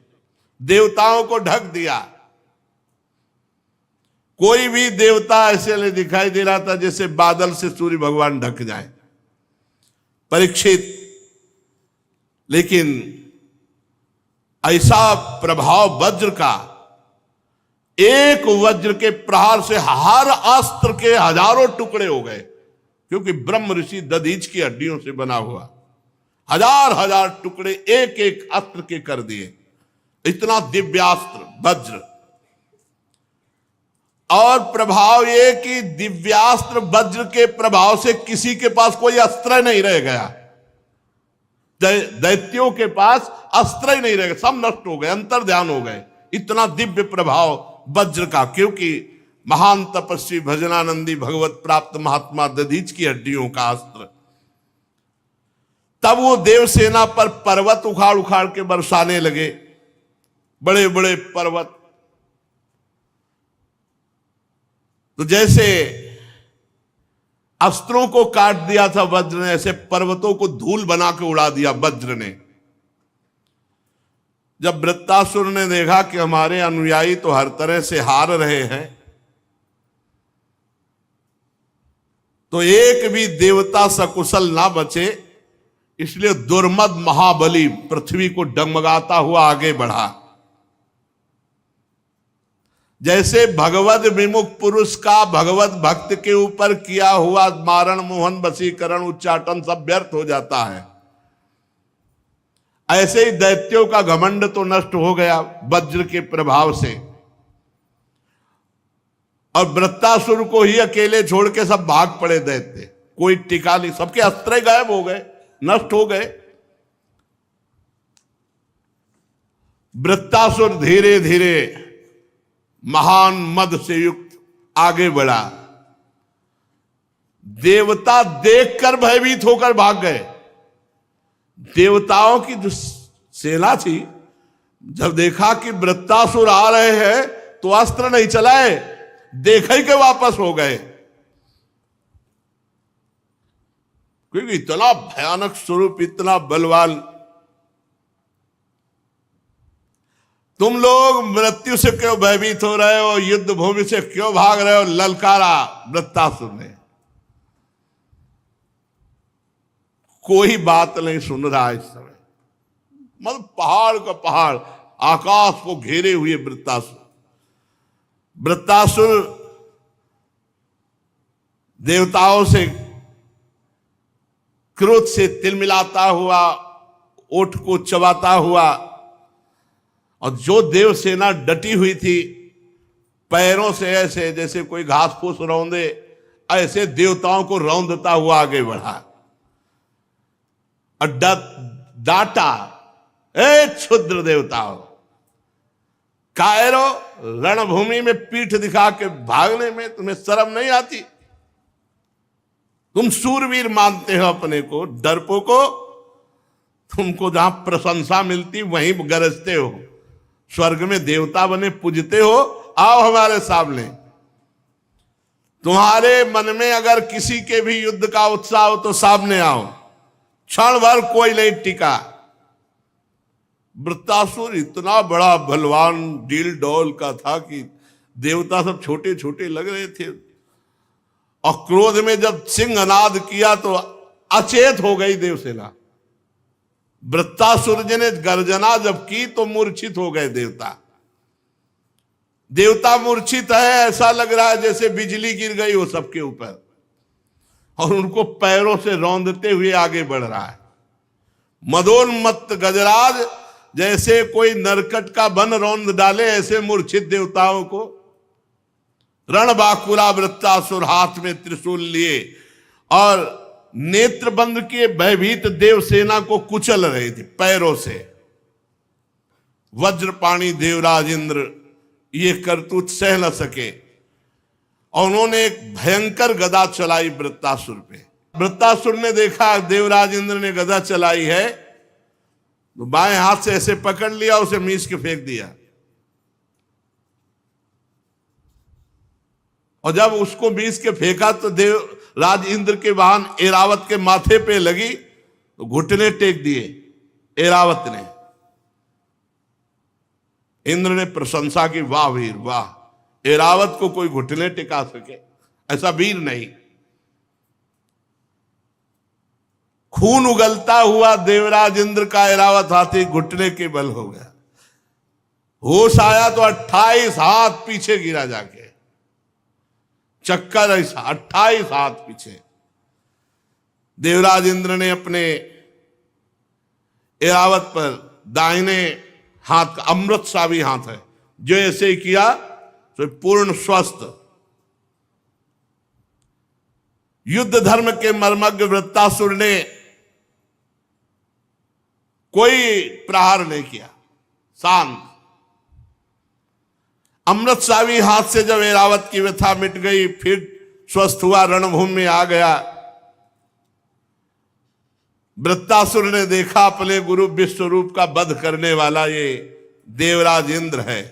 देवताओं को ढक दिया। कोई भी देवता ऐसे नहीं दिखाई दे रहा था जैसे बादल से सूर्य भगवान ढक जाए। परीक्षित, लेकिन ऐसा प्रभाव वज्र का, एक वज्र के प्रहार से हर अस्त्र के हजारों टुकड़े हो गए, क्योंकि ब्रह्म ऋषि दधीच की हड्डियों से बना हुआ हजार हजार टुकड़े एक एक अस्त्र के कर दिए। इतना दिव्यास्त्र वज्र। और प्रभाव ये कि दिव्यास्त्र वज्र के प्रभाव से किसी के पास कोई अस्त्र नहीं रह गया। दैत्यों के पास अस्त्र ही नहीं रह गए, सब नष्ट हो गए, अंतर्ध्यान हो गए। इतना दिव्य प्रभाव वज्र का, क्योंकि महान तपस्वी भजनानंदी भगवत प्राप्त महात्मा दधीच की हड्डियों का अस्त्र। तब वो देवसेना पर पर्वत उखाड़ उखाड़ के बरसाने लगे, बड़े बड़े पर्वत। तो जैसे अस्त्रों को काट दिया था वज्र ने, ऐसे पर्वतों को धूल बना के उड़ा दिया वज्र ने। जब वृत्तासुर ने देखा कि हमारे अनुयायी तो हर तरह से हार रहे हैं, तो एक भी देवता सकुशल ना बचे, इसलिए दुर्मद महाबली पृथ्वी को डगमगाता हुआ आगे बढ़ा। जैसे भगवत विमुख पुरुष का भगवत भक्त के ऊपर किया हुआ मारण मोहन वशीकरण उच्चाटन सब व्यर्थ हो जाता है, ऐसे ही दैत्यों का घमंड तो नष्ट हो गया वज्र के प्रभाव से। और वृत्तासुर को ही अकेले छोड़ के सब भाग पड़े दैत्य, कोई टिका नहीं, सबके अस्त्र गायब हो गए, नष्ट हो गए। वृत्तासुर धीरे धीरे महान मद से युक्त आगे बढ़ा। देवता देखकर भयभीत होकर भाग गए। देवताओं की जो सेना थी जब देखा कि वृत्तासुर आ रहे हैं तो अस्त्र नहीं चलाए, देखे के वापस हो गए, क्योंकि इतना भयानक स्वरूप, इतना बलवान। तुम लोग मृत्यु से क्यों भयभीत हो रहे हो, युद्ध भूमि से क्यों भाग रहे हो, ललकारा वृत्तासुर ने। कोई बात नहीं सुन रहा इस समय, मतलब पहाड़ का पहाड़, आकाश को घेरे हुए वृत्तासुर। वृत्तासुर देवताओं से क्रोध से तिलमिलाता हुआ, ओठ को चबाता हुआ, और जो देव सेना डटी हुई थी पैरों से ऐसे जैसे कोई घास फूस रौंदे, ऐसे देवताओं को रौंदता हुआ आगे बढ़ा और डांटा, ए क्षुद्र देवताओं, कायरो, रणभूमि में पीठ दिखा के भागने में तुम्हें शर्म नहीं आती? तुम सूरवीर मानते हो अपने को, डरपोको, तुमको जहां प्रशंसा मिलती वहीं गरजते हो, स्वर्ग में देवता बने पूजते हो, आओ हमारे सामने। तुम्हारे मन में अगर किसी के भी युद्ध का उत्साह हो तो सामने आओ, क्षण भर कोई नहीं टिका। वृत्तासुर इतना बड़ा बलवान डील डोल का था कि देवता सब छोटे छोटे लग रहे थे, और क्रोध में जब सिंह अनाद किया तो अचेत हो गई देवसेना। वृत्तासुर जी ने गर्जना जब की तो मूर्छित हो गए देवता। देवता मूर्छित है, ऐसा लग रहा है जैसे बिजली गिर गई हो सबके ऊपर, और उनको पैरों से रौंदते हुए आगे बढ़ रहा है। मदोन्मत्त गजराज जैसे कोई नरकट का बन रौंद डाले, ऐसे मूर्छित देवताओं को। रणबाकुला वृत्तासुर हाथ में त्रिशूल लिए और नेत्र बंद किए भयभीत देवसेना को कुचल रहे थे पैरों से। वज्रपाणी देवराज इंद्र ये करतूत सह न सके और उन्होंने एक भयंकर गदा चलाई वृत्तासुर पे। वृत्तासुर ने देखा देवराज इंद्र ने गदा चलाई है तो बाएं हाथ से ऐसे पकड़ लिया, उसे मीस के फेंक दिया, और जब उसको मीस के फेंका तो देवराज इंद्र के वाहन ऐरावत के माथे पे लगी तो घुटने टेक दिए ऐरावत ने। इंद्र ने प्रशंसा की, वाह वीर वाह, ऐरावत को कोई घुटने टिका सके, ऐसा वीर नहीं। खून उगलता हुआ देवराज इंद्र का ऐरावत हाथी घुटने के बल हो गया। होश आया तो 28 हाथ पीछे गिरा जाके, चक्कर ऐसा 28 हाथ पीछे। देवराज इंद्र ने अपने ऐरावत पर दाहिने हाथ का, अमृत सा भी हाथ है, जो ऐसे ही किया तो पूर्ण स्वस्थ। युद्ध धर्म के मर्मज्ञ वृत्तासुर ने कोई प्रहार नहीं किया, शांत। अमृत सावी हाथ से जब ऐरावत की व्यथा मिट गई, फिर स्वस्थ हुआ, रणभूमि में आ गया। वृत्तासुर ने देखा अपने गुरु विश्वरूप का वध करने वाला ये देवराज इंद्र है,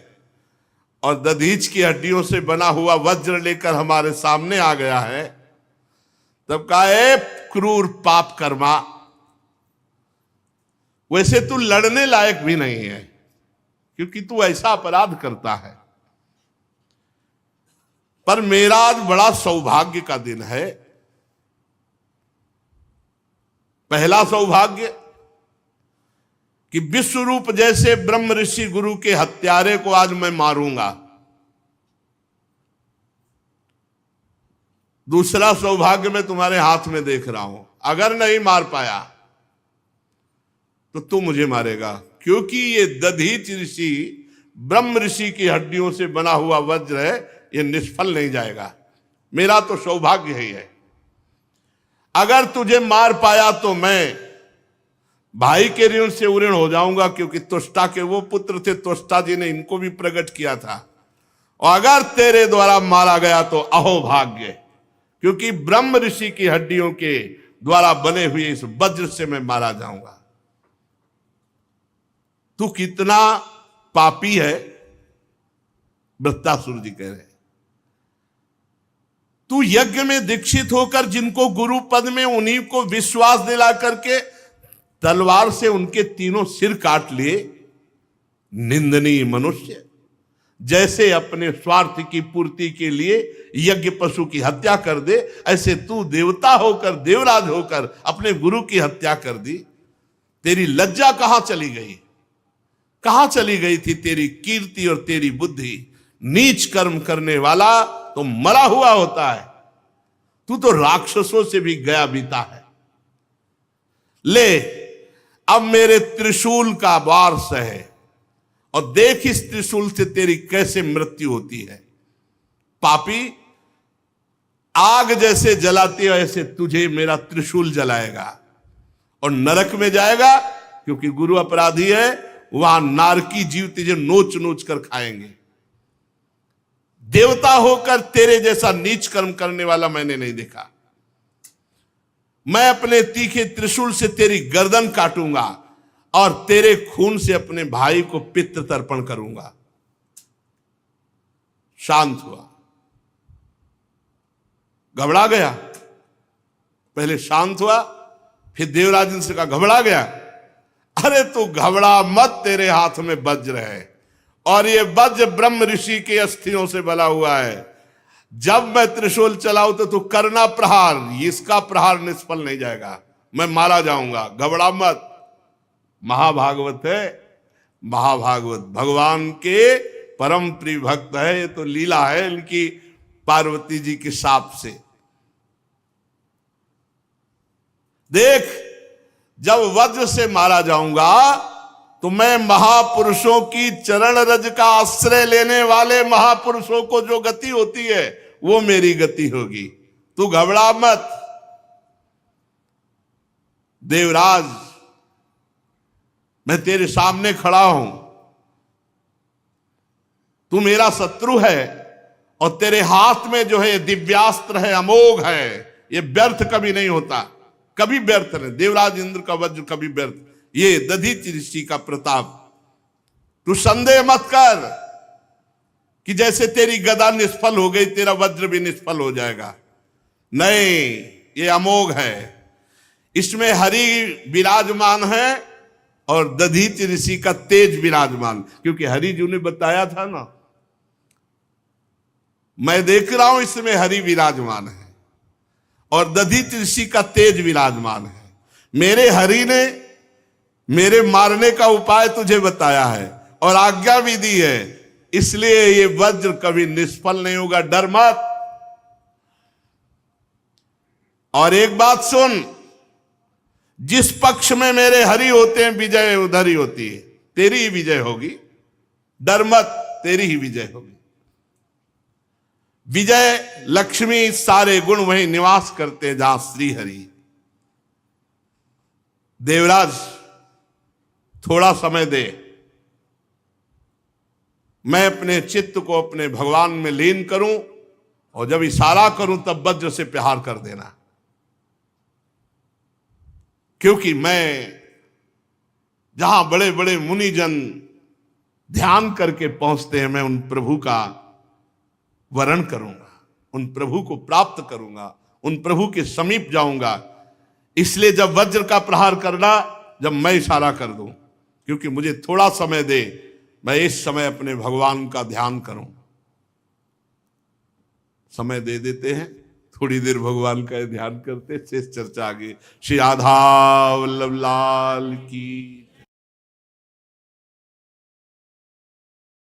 और दधीच की हड्डियों से बना हुआ वज्र लेकर हमारे सामने आ गया है। तब कहा, ए क्रूर पाप कर्मा, वैसे तू लड़ने लायक भी नहीं है, क्योंकि तू ऐसा अपराध करता है, पर मेरा आज बड़ा सौभाग्य का दिन है। पहला सौभाग्य कि विश्वरूप जैसे ब्रह्म ऋषि गुरु के हत्यारे को आज मैं मारूंगा। दूसरा सौभाग्य मैं तुम्हारे हाथ में देख रहा हूं, अगर नहीं मार पाया तो तू मुझे मारेगा, क्योंकि ये दधीच ऋषि ब्रह्म ऋषि की हड्डियों से बना हुआ वज्र है, ये निष्फल नहीं जाएगा। मेरा तो सौभाग्य ही है। अगर तुझे मार पाया तो मैं भाई के ऋण से उऋण हो जाऊंगा, क्योंकि तुष्टा के वो पुत्र थे, तुष्टा जी ने इनको भी प्रकट किया था। और अगर तेरे द्वारा मारा गया तो अहोभाग्य, क्योंकि ब्रह्म ऋषि की हड्डियों के द्वारा बने हुए इस वज्र से मैं मारा जाऊंगा। तू कितना पापी है। वृत्तासुर जी कह रहे हैं, तू यज्ञ में दीक्षित होकर जिनको गुरु पद में, उन्हीं को विश्वास दिला करके तलवार से उनके तीनों सिर काट लिए। निंदनीय मनुष्य, जैसे अपने स्वार्थ की पूर्ति के लिए यज्ञ पशु की हत्या कर दे, ऐसे तू देवता होकर, देवराज होकर अपने गुरु की हत्या कर दी। तेरी लज्जा कहां चली गई? कहां चली गई थी तेरी कीर्ति और तेरी बुद्धि? नीच कर्म करने वाला तो मरा हुआ होता है, तू तो राक्षसों से भी गया बीता है। ले अब मेरे त्रिशूल का वार सहे और देख इस त्रिशूल से तेरी कैसे मृत्यु होती है। पापी, आग जैसे जलाती है ऐसे तुझे मेरा त्रिशूल जलाएगा और नरक में जाएगा, क्योंकि गुरु अपराधी है। वहां नारकी जीव तुझे नोच नोच कर खाएंगे। देवता होकर तेरे जैसा नीच कर्म करने वाला मैंने नहीं देखा। मैं अपने तीखे त्रिशूल से तेरी गर्दन काटूंगा और तेरे खून से अपने भाई को पितृ तर्पण करूंगा। शांत हुआ, घबरा गया। पहले शांत हुआ, फिर देवराज ने से कहा, घबरा गया? अरे तू घबरा मत, तेरे हाथ में वज्र है और ये वज्र ब्रह्म ऋषि के अस्थियों से बना हुआ है। जब मैं त्रिशूल चलाऊं तो तू करना प्रहार, इसका प्रहार निष्फल नहीं जाएगा, मैं मारा जाऊंगा। घबरा मत। महाभागवत है, महाभागवत भगवान के परम प्रिय भक्त है। ये तो लीला है इनकी पार्वती जी के शाप से। देख, जब वज्र से मारा जाऊंगा तो मैं महापुरुषों की चरण रज का आश्रय लेने वाले महापुरुषों को जो गति होती है वो मेरी गति होगी। तू घबरा मत। देवराज, मैं तेरे सामने खड़ा हूं, तू मेरा शत्रु है और तेरे हाथ में जो है दिव्यास्त्र है, अमोघ है, ये व्यर्थ कभी नहीं होता, कभी व्यर्थ नहीं। देवराज इंद्र का वज्र कभी व्यर्थ, ये दधीचि ऋषि का प्रताप। तू संदेह मत कर कि जैसे तेरी गदा निष्फल हो गई तेरा वज्र भी निष्फल हो जाएगा। नहीं, ये अमोघ है, इसमें हरि विराजमान है और दधीचि ऋषि का तेज विराजमान। क्योंकि हरि जी ने बताया था ना, मैं देख रहा हूं इसमें हरि विराजमान है और दधीचि ऋषि का तेज विराजमान है। मेरे हरि ने मेरे मारने का उपाय तुझे बताया है और आज्ञा भी दी है, इसलिए ये वज्र कभी निष्फल नहीं होगा, डर मत। और एक बात सुन, जिस पक्ष में मेरे हरि होते हैं विजय उधर ही होती है, तेरी ही विजय होगी, डर मत, तेरी ही विजय होगी। विजय लक्ष्मी सारे गुण वहीं निवास करते जहां श्री हरि। देवराज, थोड़ा समय दे, मैं अपने चित्त को अपने भगवान में लीन करूं और जब इशारा करूं तब वज्र से प्रहार कर देना। क्योंकि मैं जहां बड़े बड़े मुनिजन ध्यान करके पहुंचते हैं, मैं उन प्रभु का वरण करूंगा, उन प्रभु को प्राप्त करूंगा, उन प्रभु के समीप जाऊंगा। इसलिए जब वज्र का प्रहार करना, जब मैं इशारा कर दूं, क्योंकि मुझे थोड़ा समय दे, मैं इस समय अपने भगवान का ध्यान करूं। समय दे देते हैं, थोड़ी देर भगवान का ध्यान करते, शेष चर्चा आगे। श्री राधा वल्लभ लाल की।